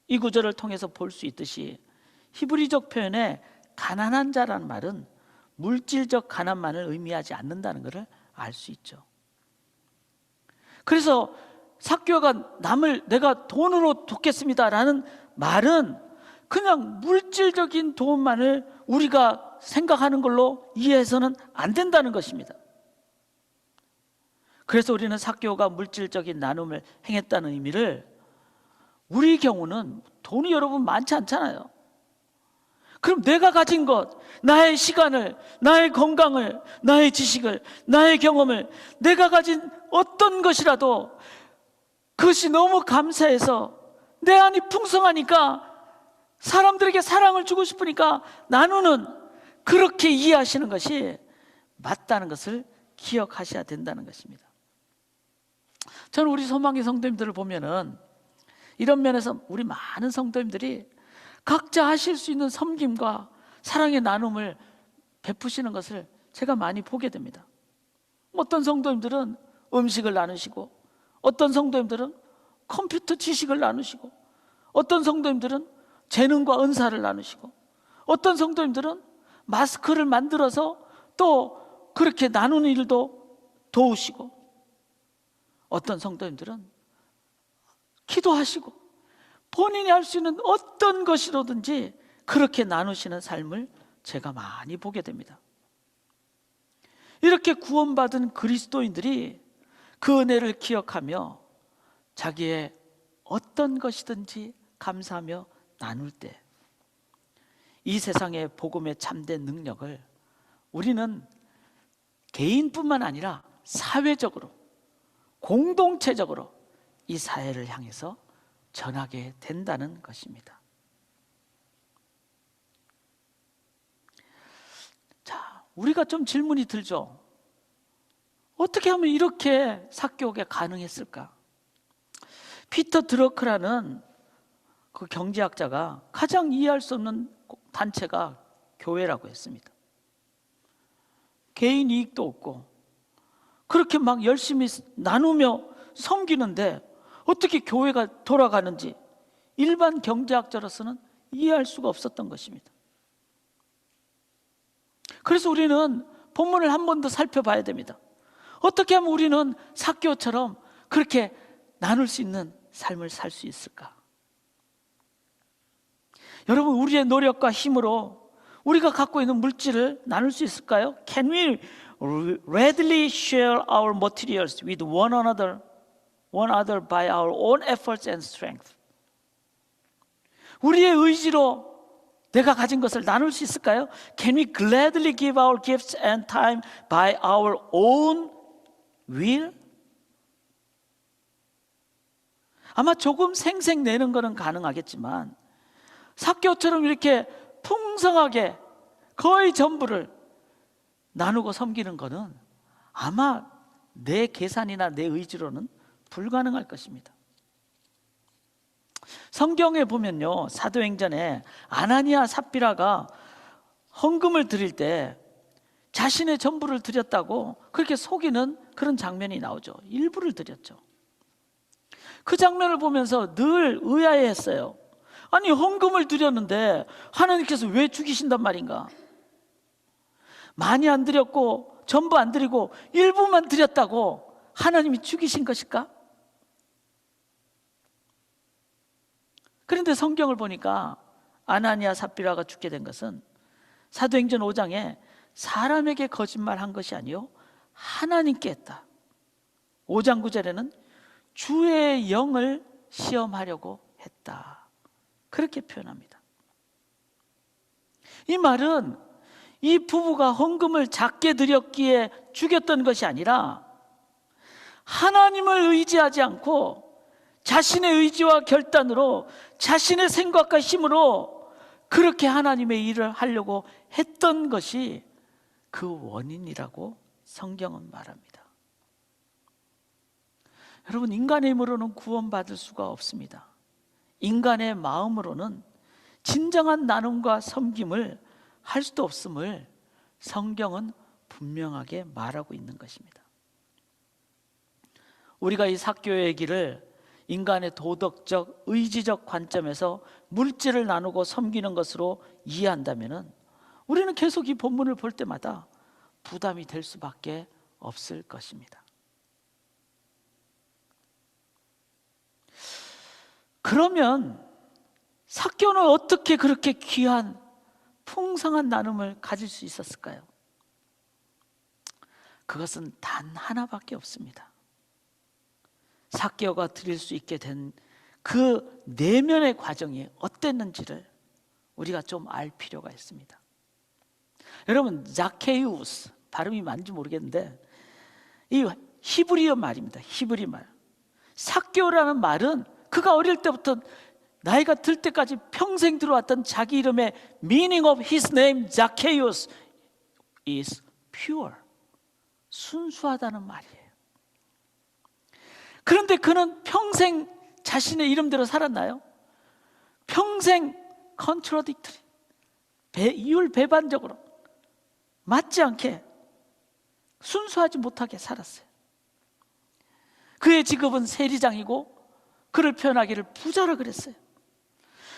이 구절을 통해서 볼 수 있듯이 히브리적 표현에 가난한 자라는 말은 물질적 가난만을 의미하지 않는다는 것을 알 수 있죠. 그래서 삭개오가 남을 내가 돈으로 돕겠습니다라는 말은 그냥 물질적인 도움만을 우리가 생각하는 걸로 이해해서는 안 된다는 것입니다. 그래서 우리는 삭개오가 물질적인 나눔을 행했다는 의미를 우리 경우는 돈이 여러분 많지 않잖아요. 그럼 내가 가진 것, 나의 시간을, 나의 건강을, 나의 지식을, 나의 경험을 내가 가진 어떤 것이라도 그것이 너무 감사해서 내 안이 풍성하니까 사람들에게 사랑을 주고 싶으니까 나누는, 그렇게 이해하시는 것이 맞다는 것을 기억하셔야 된다는 것입니다. 저는 우리 소망의 성도님들을 보면은 이런 면에서 우리 많은 성도님들이 각자 하실 수 있는 섬김과 사랑의 나눔을 베푸시는 것을 제가 많이 보게 됩니다. 어떤 성도님들은 음식을 나누시고, 어떤 성도님들은 컴퓨터 지식을 나누시고, 어떤 성도님들은 재능과 은사를 나누시고, 어떤 성도님들은 마스크를 만들어서 또 그렇게 나누는 일도 도우시고, 어떤 성도님들은 기도하시고 본인이 할 수 있는 어떤 것이로든지 그렇게 나누시는 삶을 제가 많이 보게 됩니다. 이렇게 구원받은 그리스도인들이 그 은혜를 기억하며 자기의 어떤 것이든지 감사하며 나눌 때 이 세상의 복음의 참된 능력을 우리는 개인뿐만 아니라 사회적으로, 공동체적으로 이 사회를 향해서 전하게 된다는 것입니다. 자, 우리가 좀 질문이 들죠. 어떻게 하면 이렇게 삭개오게 가능했을까? 피터 드러크라는 그 경제학자가 가장 이해할 수 없는 단체가 교회라고 했습니다. 개인 이익도 없고 그렇게 막 열심히 나누며 섬기는데 어떻게 교회가 돌아가는지 일반 경제학자로서는 이해할 수가 없었던 것입니다. 그래서 우리는 본문을 한 번 더 살펴봐야 됩니다. 어떻게 하면 우리는 삭개오처럼 그렇게 나눌 수 있는 삶을 살 수 있을까? 여러분, 우리의 노력과 힘으로 우리가 갖고 있는 물질을 나눌 수 있을까요? Can we readily share our materials with one another by our own efforts and strength? 우리의 의지로 내가 가진 것을 나눌 수 있을까요? Can we gladly give our gifts and time by our own will? 아마 조금 생색내는 것은 가능하겠지만 삭개오처럼 이렇게 풍성하게 거의 전부를 나누고 섬기는 것은 아마 내 계산이나 내 의지로는 불가능할 것입니다. 성경에 보면요, 사도행전에 아나니아 삽비라가 헌금을 드릴 때 자신의 전부를 드렸다고 그렇게 속이는 그런 장면이 나오죠. 일부를 드렸죠. 그 장면을 보면서 늘 의아해했어요. 아니, 헌금을 드렸는데 하나님께서 왜 죽이신단 말인가? 많이 안 드렸고 전부 안 드리고 일부만 드렸다고 하나님이 죽이신 것일까? 그런데 성경을 보니까 아나니아 삽비라가 죽게 된 것은 사도행전 5장에 사람에게 거짓말한 것이 아니요 하나님께 했다. 5장 9절에는 주의 영을 시험하려고 했다. 그렇게 표현합니다. 이 말은 이 부부가 헌금을 작게 드렸기에 죽였던 것이 아니라 하나님을 의지하지 않고 자신의 의지와 결단으로 자신의 생각과 힘으로 그렇게 하나님의 일을 하려고 했던 것이 그 원인이라고 성경은 말합니다. 여러분, 인간의 힘으로는 구원받을 수가 없습니다. 인간의 마음으로는 진정한 나눔과 섬김을 할 수도 없음을 성경은 분명하게 말하고 있는 것입니다. 우리가 이 삭개오의 얘기를 인간의 도덕적, 의지적 관점에서 물질을 나누고 섬기는 것으로 이해한다면 우리는 계속 이 본문을 볼 때마다 부담이 될 수밖에 없을 것입니다. 그러면 삭개오는 어떻게 그렇게 귀한 풍성한 나눔을 가질 수 있었을까요? 그것은 단 하나밖에 없습니다. 삭개오가 드릴 수 있게 된 그 내면의 과정이 어땠는지를 우리가 좀 알 필요가 있습니다. 여러분, 자케우스, 발음이 맞는지 모르겠는데 이 히브리어 말입니다. 히브리 말. 삭개오라는 말은 그가 어릴 때부터 나이가 들 때까지 평생 들어왔던 자기 이름의 meaning of his name, Zacchaeus, is pure. 순수하다는 말이에요. 그런데 그는 평생 자신의 이름대로 살았나요? 평생 contradictory, 이율배반적으로 맞지 않게 순수하지 못하게 살았어요. 그의 직업은 세리장이고 그를 표현하기를 부자라 그랬어요.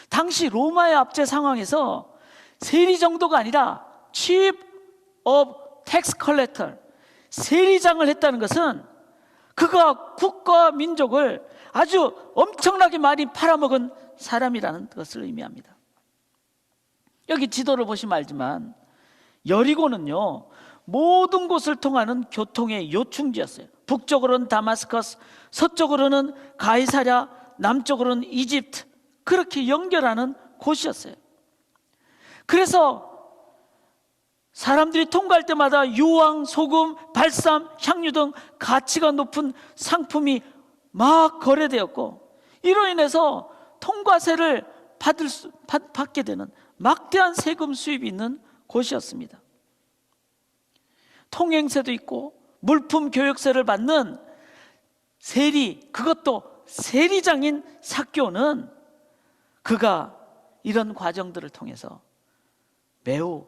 당시 로마의 압제 상황에서 세리 정도가 아니라 chief of tax collector, 세리장을 했다는 것은 그가 국가와 민족을 아주 엄청나게 많이 팔아먹은 사람이라는 것을 의미합니다. 여기 지도를 보시면 알지만 여리고는요, 모든 곳을 통하는 교통의 요충지였어요. 북쪽으로는 다마스커스, 서쪽으로는 가이사랴, 남쪽으로는 이집트, 그렇게 연결하는 곳이었어요. 그래서 사람들이 통과할 때마다 유황, 소금, 발삼, 향유 등 가치가 높은 상품이 막 거래되었고, 이로 인해서 통과세를 받게 되는 막대한 세금 수입이 있는 곳이었습니다. 통행세도 있고 물품 교역세를 받는 세리, 그것도 세리장인 삭개오는 그가 이런 과정들을 통해서 매우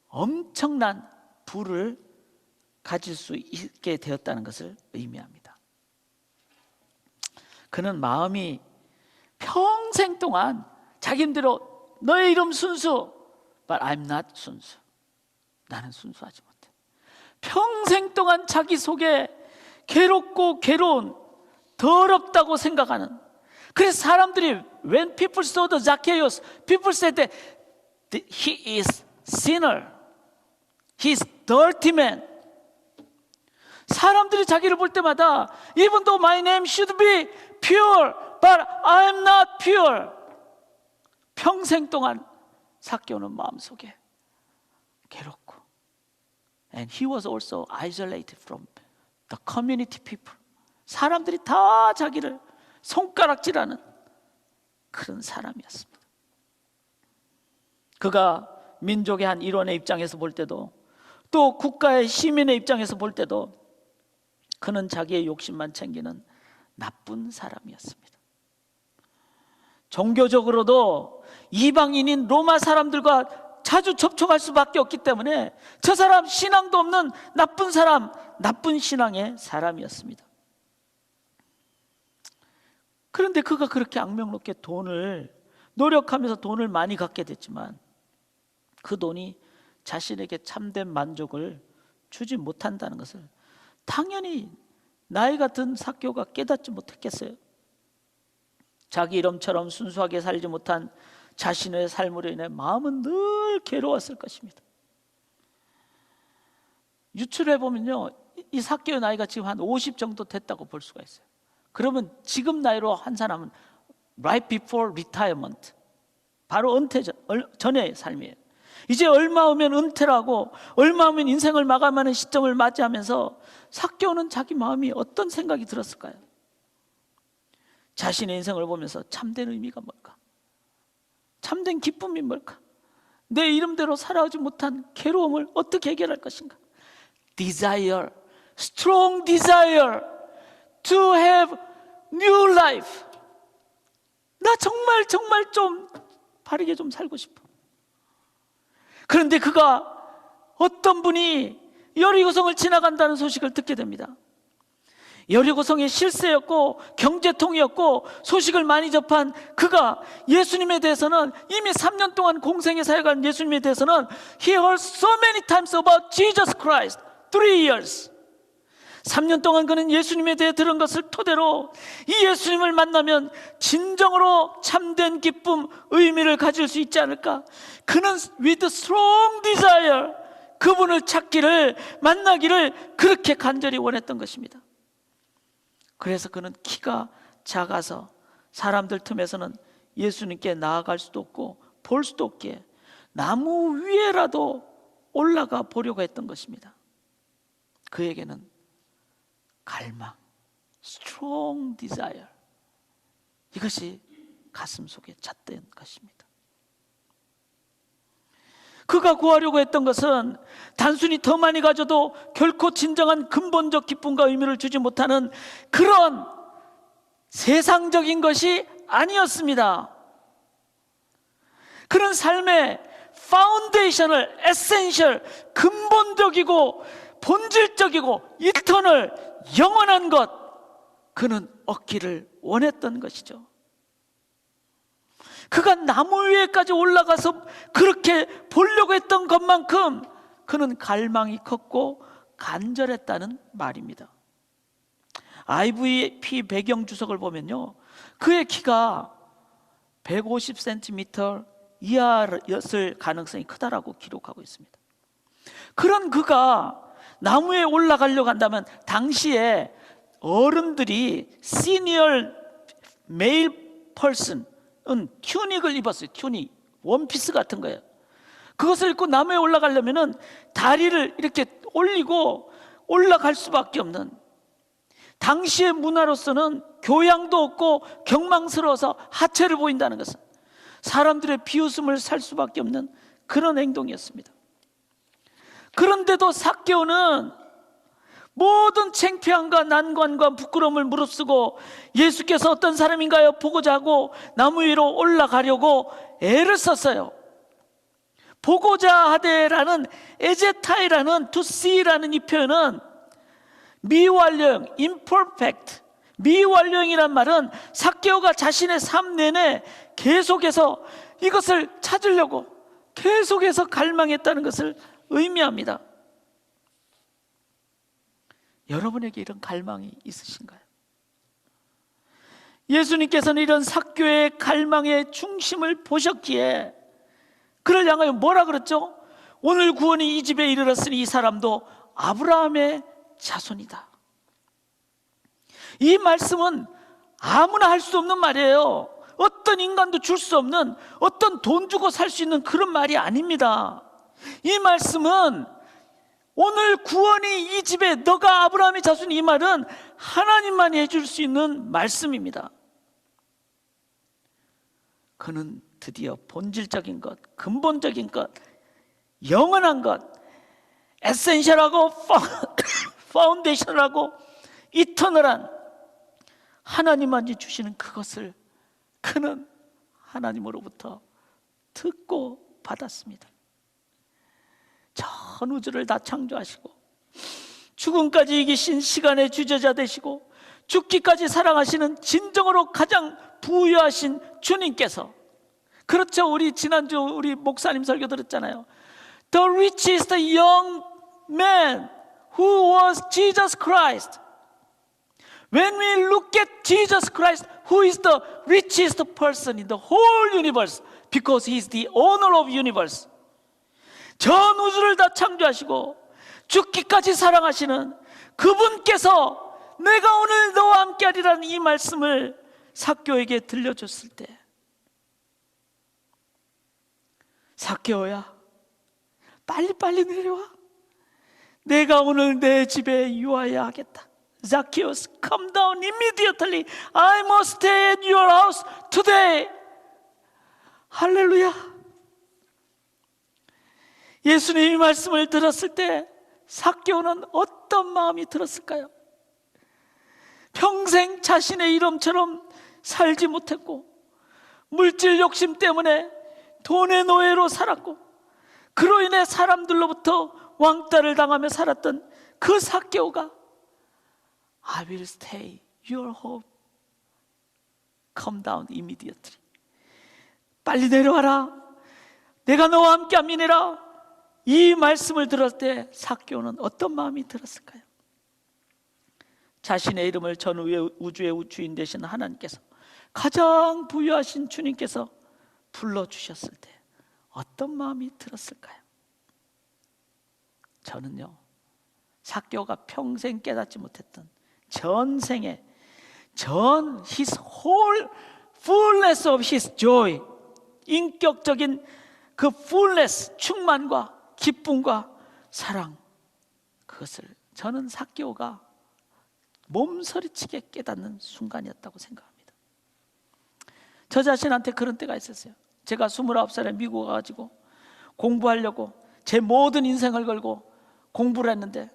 엄청난 부를 가질 수 있게 되었다는 것을 의미합니다. 그는 마음이 평생 동안 자기들로 너의 이름 순수, but I'm not 순수. 나는 순수하지 못해. 평생 동안 자기 속에 괴롭고 괴로운, 더럽다고 생각하는, 그래서 사람들이 when people saw the Zacchaeus, people said that he is sinner, he is dirty man. 사람들이 자기를 볼 때마다 even though my name should be pure, but I am not pure. 평생 동안 삭개오는 마음속에 괴롭고, and he was also isolated from the community people. 사람들이 다 자기를 손가락질하는 그런 사람이었습니다. 그가 민족의 한 일원의 입장에서 볼 때도, 또 국가의 시민의 입장에서 볼 때도 그는 자기의 욕심만 챙기는 나쁜 사람이었습니다. 종교적으로도 이방인인 로마 사람들과 자주 접촉할 수밖에 없기 때문에 저 사람 신앙도 없는 나쁜 사람, 나쁜 신앙의 사람이었습니다. 그런데 그가 그렇게 악명롭게 돈을 노력하면서 돈을 많이 갖게 됐지만 그 돈이 자신에게 참된 만족을 주지 못한다는 것을 당연히 나이가 든 삭개오가 깨닫지 못했겠어요? 자기 이름처럼 순수하게 살지 못한 자신의 삶으로 인해 마음은 늘 괴로웠을 것입니다. 유추를 해보면요, 이 삭개오 나이가 지금 한 50 정도 됐다고 볼 수가 있어요. 그러면 지금 나이로 한 사람은 right before retirement, 바로 은퇴 전의 삶이에요. 이제 얼마 후면 은퇴라고, 얼마 후면 인생을 마감하는 시점을 맞이하면서 삭개오는 자기 마음이 어떤 생각이 들었을까요? 자신의 인생을 보면서 참된 의미가 뭘까? 참된 기쁨이 뭘까? 내 이름대로 살아오지 못한 괴로움을 어떻게 해결할 것인가? Desire, strong desire to have new life. 나 정말 좀 바르게 좀 살고 싶어. 그런데 그가 어떤 분이 여리고성을 지나간다는 소식을 듣게 됩니다. 여리고성의 실세였고 경제통이었고 소식을 많이 접한 그가 예수님에 대해서는 이미 3년 동안 공생의 사역한 예수님에 대해서는 He heard so many times about Jesus Christ. 3 years. 3년 동안 그는 예수님에 대해 들은 것을 토대로 이 예수님을 만나면 진정으로 참된 기쁨, 의미를 가질 수 있지 않을까? 그는 with strong desire 그분을 찾기를, 만나기를 그렇게 간절히 원했던 것입니다. 그래서 그는 키가 작아서 사람들 틈에서는 예수님께 나아갈 수도 없고 볼 수도 없기에 나무 위에라도 올라가 보려고 했던 것입니다. 그에게는 갈망, strong desire, 이것이 가슴 속에 찼던 것입니다. 그가 구하려고 했던 것은 단순히 더 많이 가져도 결코 진정한 근본적 기쁨과 의미를 주지 못하는 그런 세상적인 것이 아니었습니다. 그런 삶의 파운데이션을, 에센셜, 근본적이고 본질적이고 이터널, 영원한 것, 그는 얻기를 원했던 것이죠. 그가 나무 위에까지 올라가서 그렇게 보려고 했던 것만큼 그는 갈망이 컸고 간절했다는 말입니다. IVP 배경 주석을 보면요, 그의 키가 150cm 이하였을 가능성이 크다라고 기록하고 있습니다. 그런 그가 나무에 올라가려고 한다면 당시에 어른들이 시니어 메일 펄슨은 튜닉을 입었어요. 튜닉, 원피스 같은 거예요. 그것을 입고 나무에 올라가려면 다리를 이렇게 올리고 올라갈 수밖에 없는, 당시의 문화로서는 교양도 없고 경망스러워서 하체를 보인다는 것은 사람들의 비웃음을 살 수밖에 없는 그런 행동이었습니다. 그런데도 삭개오는 모든 창피함과 난관과 부끄러움을 무릅쓰고 예수께서 어떤 사람인가요? 보고자 하고 나무 위로 올라가려고 애를 썼어요. 보고자 하되라는 에제타이라는 to see라는 이 표현은 미완료형, imperfect, 미완료형이란 말은 삭개오가 자신의 삶 내내 계속해서 이것을 찾으려고 계속해서 갈망했다는 것을 의미합니다. 여러분에게 이런 갈망이 있으신가요? 예수님께서는 이런 삭개오의 갈망의 중심을 보셨기에 그를 향하여 뭐라 그랬죠? 오늘 구원이 이 집에 이르렀으니 이 사람도 아브라함의 자손이다. 이 말씀은 아무나 할 수 없는 말이에요. 어떤 인간도 줄 수 없는, 어떤 돈 주고 살 수 있는 그런 말이 아닙니다. 이 말씀은 오늘 구원이 이 집에 너가 아브라함의 자손이, 이 말은 하나님만이 해줄 수 있는 말씀입니다. 그는 드디어 본질적인 것, 근본적인 것, 영원한 것, 에센셜하고 파운데이션하고 이터널한 하나님만이 주시는 그것을 그는 하나님으로부터 듣고 받았습니다. 전 우주를 다 창조하시고 죽음까지 이기신 시간의 주제자 되시고 죽기까지 사랑하시는 진정으로 가장 부유하신 주님께서, 그렇죠, 우리 지난주 우리 목사님 설교 들었잖아요. The richest young man who was Jesus Christ. When we look at Jesus Christ, who is the richest person in the whole universe, because he is the owner of universe. 전 우주를 다 창조하시고 죽기까지 사랑하시는 그분께서 내가 오늘 너와 함께하리라는 이 말씀을 삭개오에게 들려줬을 때, 삭개오야, 빨리빨리 내려와. 내가 오늘 내 집에 유하여야 하겠다. Zacchaeus, come down immediately. I must stay at your house today. 할렐루야. 예수님이 말씀을 들었을 때 삭개오는 어떤 마음이 들었을까요? 평생 자신의 이름처럼 살지 못했고 물질 욕심 때문에 돈의 노예로 살았고 그로 인해 사람들로부터 왕따를 당하며 살았던 그 삭개오가 I will stay your home. Come down immediately. 빨리 내려와라. 내가 너와 함께 함이니라. 이 말씀을 들었을 때 삭개오는 어떤 마음이 들었을까요? 자신의 이름을 전 우주의 주인 되신 하나님께서, 가장 부유하신 주님께서 불러주셨을 때 어떤 마음이 들었을까요? 저는요, 삭개오가 평생 깨닫지 못했던 전생에 his whole fullness of his joy, 인격적인 그 fullness, 충만과 기쁨과 사랑, 그것을 저는 삭개오가 몸서리치게 깨닫는 순간이었다고 생각합니다. 저 자신한테 그런 때가 있었어요. 제가 29살에 미국 와가지고 공부하려고 제 모든 인생을 걸고 공부를 했는데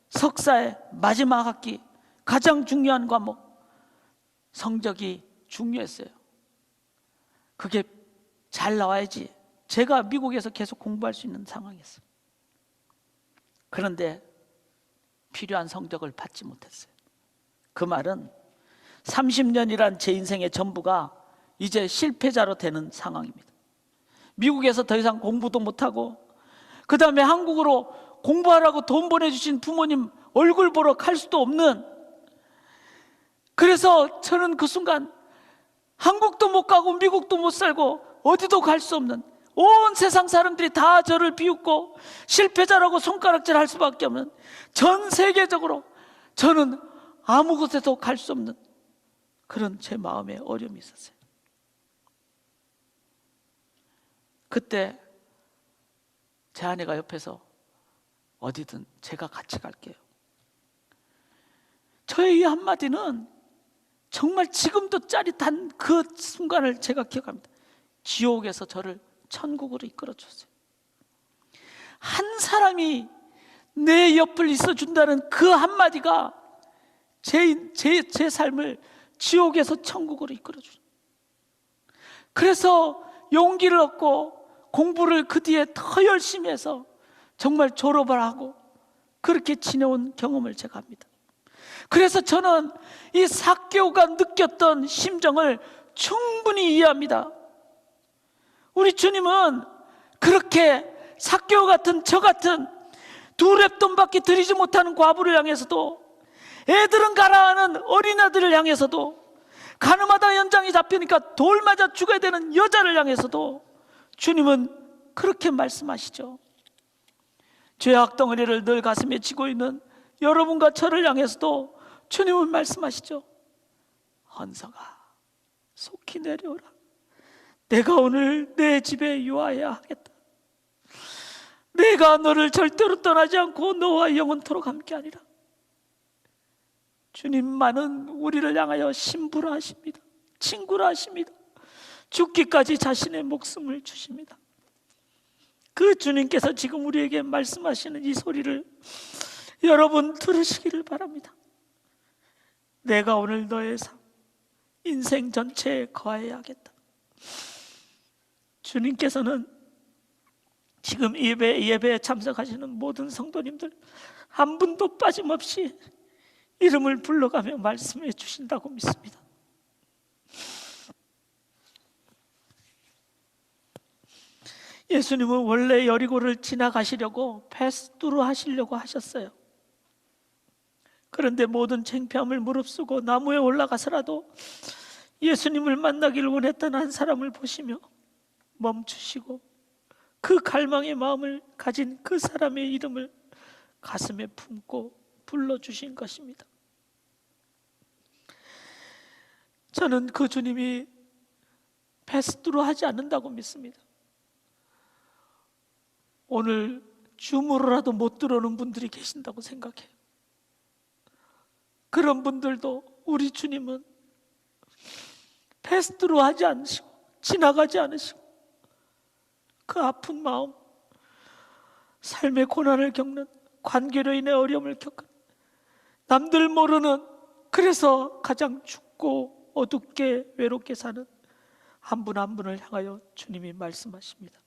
석사의 마지막 학기 가장 중요한 과목, 성적이 중요했어요. 그게 잘 나와야지 제가 미국에서 계속 공부할 수 있는 상황이었어요. 그런데 필요한 성적을 받지 못했어요. 그 말은 30년이란 제 인생의 전부가 이제 실패자로 되는 상황입니다. 미국에서 더 이상 공부도 못하고 그 다음에 한국으로 공부하라고 돈 보내주신 부모님 얼굴 보러 갈 수도 없는, 그래서 저는 그 순간 한국도 못 가고 미국도 못 살고 어디도 갈 수 없는, 온 세상 사람들이 다 저를 비웃고 실패자라고 손가락질 할 수밖에 없는, 전 세계적으로 저는 아무 곳에도 갈 수 없는 그런 제 마음에 어려움이 있었어요. 그때 제 아내가 옆에서 어디든 제가 같이 갈게요. 저의 이 한마디는 정말 지금도 짜릿한 그 순간을 제가 기억합니다. 지옥에서 저를 천국으로 이끌어줬어요. 한 사람이 내 옆을 있어준다는 그 한마디가 제 삶을 지옥에서 천국으로 이끌어줘요. 그래서 용기를 얻고 공부를 그 뒤에 더 열심히 해서 정말 졸업을 하고 그렇게 지내온 경험을 제가 합니다. 그래서 저는 이 삭개오가 느꼈던 심정을 충분히 이해합니다. 우리 주님은 그렇게 삭개오 같은 저 같은 두 랩돈밖에 드리지 못하는 과부를 향해서도, 애들은 가라 하는 어린아들을 향해서도, 가늠하다 연장이 잡히니까 돌 맞아 죽어야 되는 여자를 향해서도 주님은 그렇게 말씀하시죠. 죄악 덩어리를 늘 가슴에 지고 있는 여러분과 저를 향해서도 주님은 말씀하시죠. 헌서가 속히 내려오라. 내가 오늘 내 집에 유하여야 하겠다. 내가 너를 절대로 떠나지 않고 너와 영원토록 함께하리라. 주님만은 우리를 향하여 신부라 하십니다. 친구라 하십니다. 죽기까지 자신의 목숨을 주십니다. 그 주님께서 지금 우리에게 말씀하시는 이 소리를 여러분 들으시기를 바랍니다. 내가 오늘 너의 삶, 인생 전체에 거해야겠다. 주님께서는 지금 예배에 참석하시는 모든 성도님들 한 분도 빠짐없이 이름을 불러가며 말씀해 주신다고 믿습니다. 예수님은 원래 여리고를 지나가시려고 패스트루 하시려고 하셨어요. 그런데 모든 창피함을 무릅쓰고 나무에 올라가서라도 예수님을 만나기를 원했던 한 사람을 보시며 멈추시고 그 갈망의 마음을 가진 그 사람의 이름을 가슴에 품고 불러주신 것입니다. 저는 그 주님이 패스트루 하지 않는다고 믿습니다. 오늘 줌으로라도 못 들어오는 분들이 계신다고 생각해요. 그런 분들도 우리 주님은 패스트루 하지 않으시고 지나가지 않으시고 그 아픈 마음, 삶의 고난을 겪는, 관계로 인해 어려움을 겪은, 남들 모르는, 그래서 가장 춥고 어둡게 외롭게 사는 한 분 한 분을 향하여 주님이 말씀하십니다.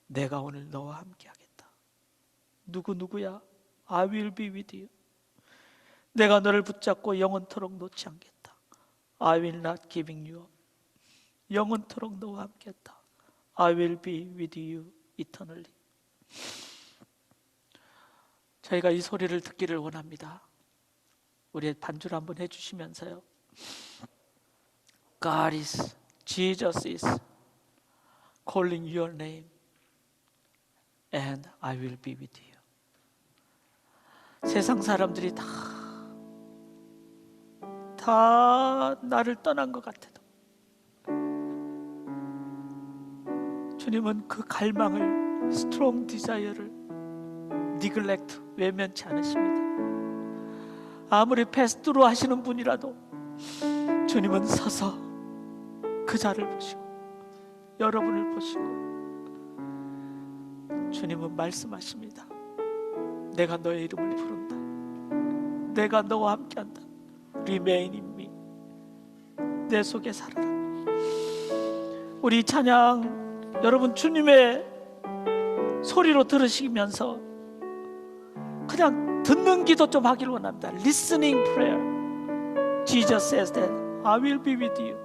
내가 오늘 너와 함께 하겠다. 누구야? I will be with you. 내가 너를 붙잡고 영원토록 놓지 않겠다. I will not giving you up. 영원토록 너와 함께 했다. I will be with you eternally. 저희가 이 소리를 듣기를 원합니다. 우리 반주를 한번 해주시면서요. God is, Jesus is calling your name and I will be with you. 세상 사람들이 다 나를 떠난 것 같아도 주님은 그 갈망을, strong desire를 neglect, 외면치 않으십니다. 아무리 패스트로 하시는 분이라도 주님은 서서 그 자를 보시고 여러분을 보시고 주님은 말씀하십니다. 내가 너의 이름을 부른다. 내가 너와 함께한다. Remain in me. 내 속에 살아라. 우리 찬양 여러분 주님의 소리로 들으시면서 그냥 듣는 기도 좀 하기를 원합니다. Listening prayer. Jesus says that I will be with you.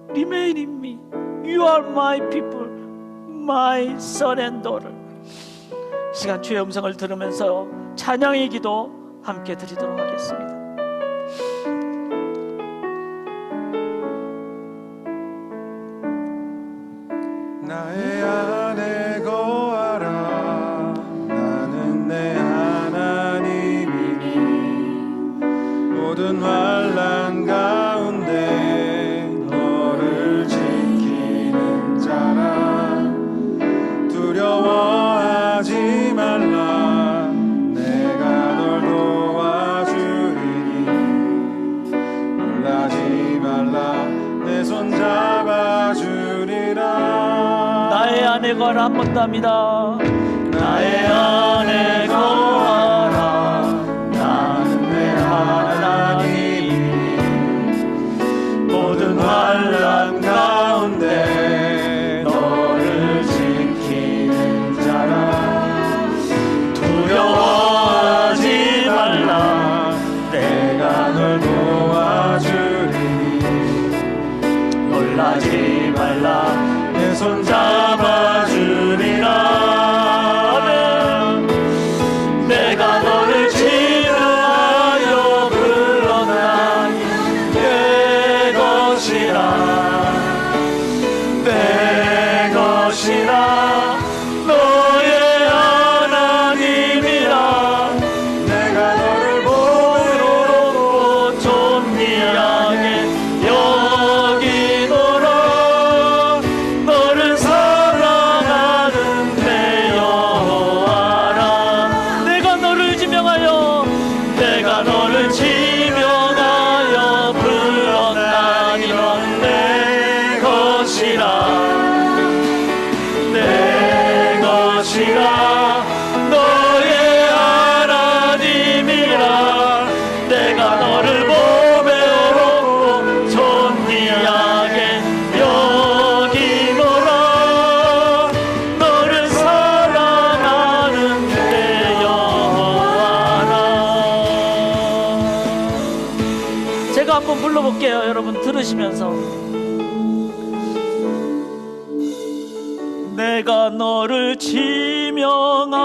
Remain in me. You are my people, my son and daughter. 시간 주의 음성을 들으면서 찬양의 기도 함께 드리도록 하겠습니다. 나의 안에 거하라. 나는 내 하나님이니 모든 환난 가운데 너를 지키는 자라. 두려워하지 말라. 내가 널 도와주리니 놀라지 말라. 내 손 잡아주리라. 나의 안에 거하라 한 번 더 합니다. 나의 안에 거하라. 나는 내 하나님이니 모든 환난 가운데 너를 지키는 자라. 두려워하지 말라. 내가 널 도와주리니 놀라지 말라. 내 손 잡아주리라. 아멘. 내가 너를 지루하여 불렀나니 내 것이라. 내 것이라. 너의 하나님이라. 내가 너를 보고 존귀하게 여기노라. 너를 사랑하노라. 들으시면서 내가 너를 지명하여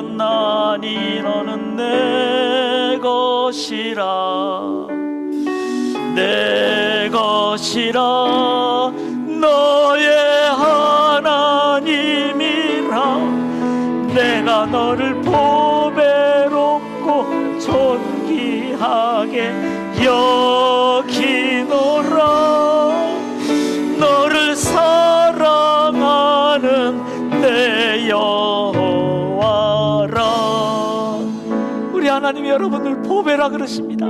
불렀나니 너는 내 것이라 내 것이라 너의 하나님이라 내가 너를 보배롭고 존귀하게 여기노라 너를 사랑하는 내 여호와라. 우리 하나님이 여러분을 보배라 그러십니다.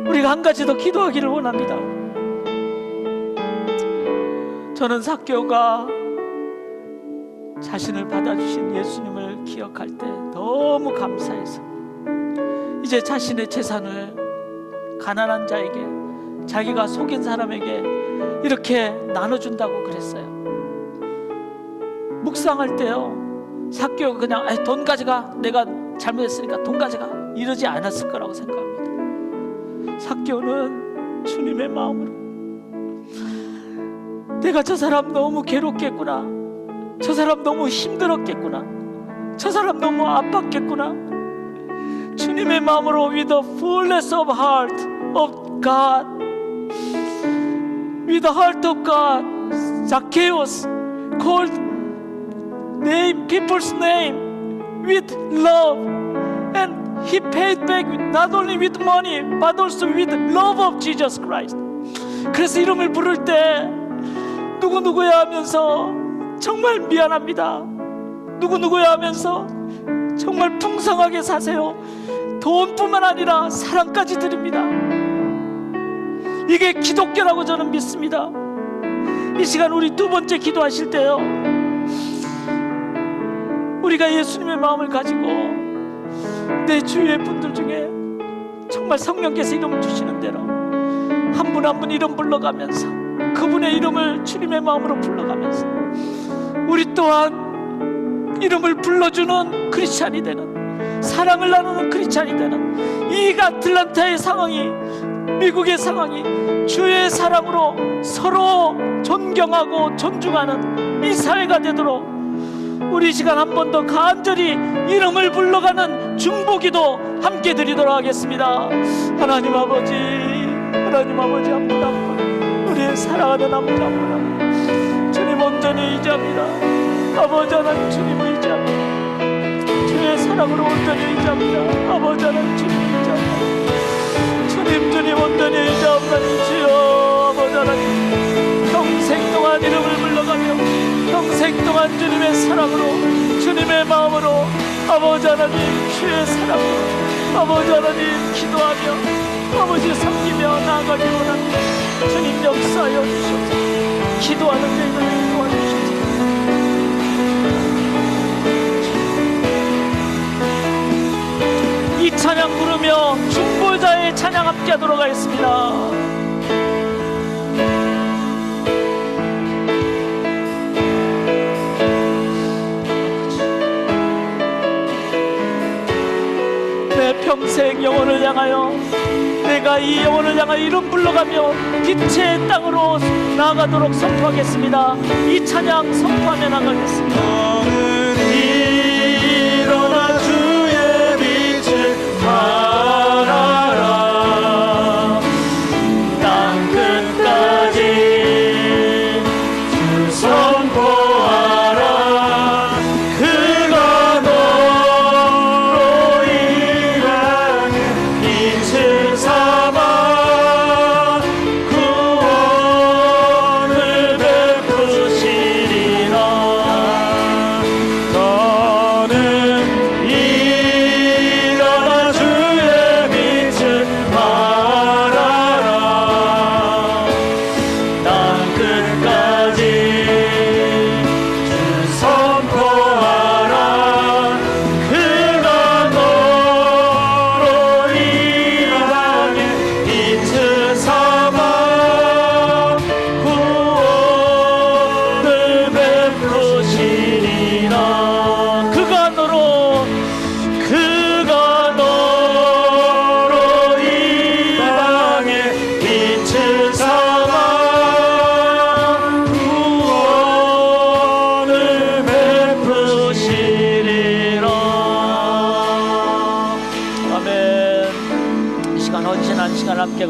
우리가 한 가지 더 기도하기를 원합니다. 저는 삭개오가 자신을 받아주신 예수님을 기억할 때 너무 감사해서 이제 자신의 재산을 가난한 자에게 자기가 속인 사람에게 이렇게 나눠준다고 그랬어요. 묵상할 때요 삭개오가 그냥 돈 가져가 내가 잘못했으니까 돈 가져가 이러지 않았을 거라고 생각합니다. 삭개오는 주님의 마음으로 내가 저 사람 너무 괴롭겠구나 저 사람 너무 힘들었겠구나 저 사람 너무 아팠겠구나 주님의 마음으로 with the fullness of heart of God with the heart of God Zacchaeus called name people's name with love and he paid back not only with money but also with love of Jesus Christ. 그래서 이름을 부를 때 누구누구야 하면서 정말 미안합니다 누구누구야 하면서 정말 풍성하게 사세요 돈뿐만 아니라 사랑까지 드립니다. 이게 기독교라고 저는 믿습니다. 이 시간 우리 두 번째 기도하실 때요 우리가 예수님의 마음을 가지고 내 주위의 분들 중에 정말 성령께서 이름을 주시는 대로 한 분 한 분 이름 불러가면서 그분의 이름을 주님의 마음으로 불러가면서 우리 또한 이름을 불러주는 크리스찬이 되는 사랑을 나누는 크리스찬이 되는 이 아틀란타의 상황이 미국의 상황이 주의 사랑으로 서로 존경하고 존중하는 이 사회가 되도록 우리 시간 한 번 더 간절히 이름을 불러가는 중보기도 함께 드리도록 하겠습니다. 하나님 아버지 한 분 한 분 우리의 사랑하는 한 분 한 분 주님 온전히 의지합니다. 아버지 하나님 주님 의지합니다. 주의 사랑으로 온전히 의지합니다. 아버지 하나님 주님 의지합니다. 주님 온전히 의지합니다. 주여 아버지 하나님 평생 동안 이름을 불러가며 평생 동안 주님의 사랑으로 주님의 마음으로 아버지 하나님 주의 사랑으로 아버지 하나님 기도하며 아버지 섬기며 나아가기 원합니다. 주님 역사하여 주시옵소서. 기도하는 저희들을 도와주시옵소서. 이 찬양 부르며 중보자의 찬양 함께 하도록 하겠습니다. 평생 영혼을 향하여 내가 이 영혼을 향하여 이름 불러가며 빛의 땅으로 나아가도록 선포하겠습니다. 이 찬양 선포하며 나가겠습니다. 일어나 주의 빛을 발하라 땅 끝까지 주 선포하라 그가 빛을 삼아 구원을 베푸시리라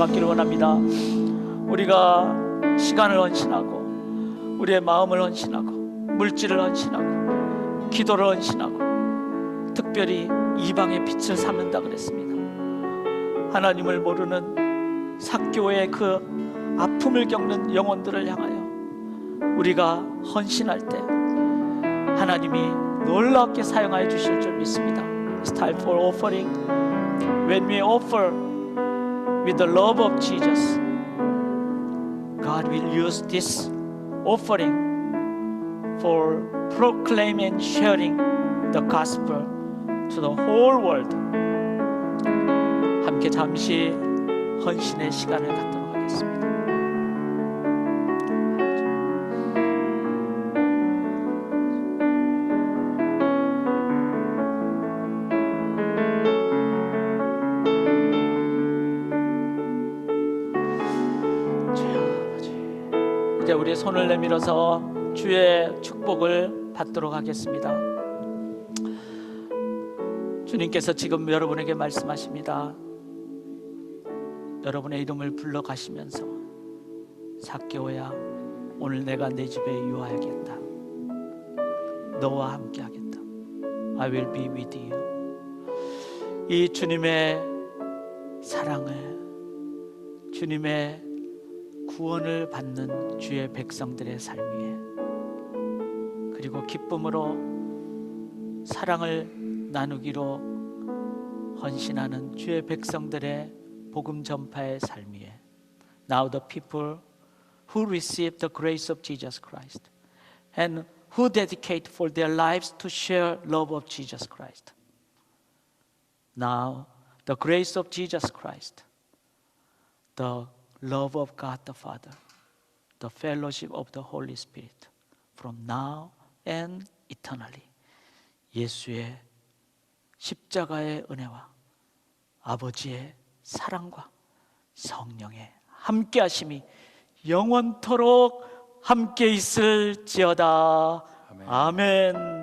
받기를 원합니다. 우리가 시간을 헌신하고 우리의 마음을 헌신하고 물질을 헌신하고 기도를 헌신하고 특별히 이방의 빛을 삼는다 그랬습니다. 하나님을 모르는 삭개오의 그 아픔을 겪는 영혼들을 향하여 우리가 헌신할 때 하나님이 놀랍게 사용하여 주실 줄 믿습니다. It's time for offering. When we offer with the love of Jesus, God will use this offering for proclaiming and sharing the gospel to the whole world. 함께 잠시 헌신의 시간을 갖도록 하겠습니다. 이제 우리 손을 내밀어서 주의 축복을 받도록 하겠습니다. 주님께서 지금 여러분에게 말씀하십니다. 여러분의 이름을 불러 가시면서 삭개오야, 오늘 내가 내 집에 유하야겠다. 너와 함께 하겠다. I will be with you. 이 주님의 사랑을, 주님의 구원을 받는 주의 백성들의 삶 위에, 그리고 기쁨으로 사랑을 나누기로 헌신하는 주의 백성들의 복음 전파의 삶 위에, Now the people who receive the grace of Jesus Christ and who dedicate for their lives to share love of Jesus Christ. Now the grace of Jesus Christ, the love of God the Father, the fellowship of the Holy Spirit, from now and eternally. 예수의 십자가의 은혜와 아버지의 사랑과 성령의 함께하심이 영원토록 함께 있을지어다. 아멘.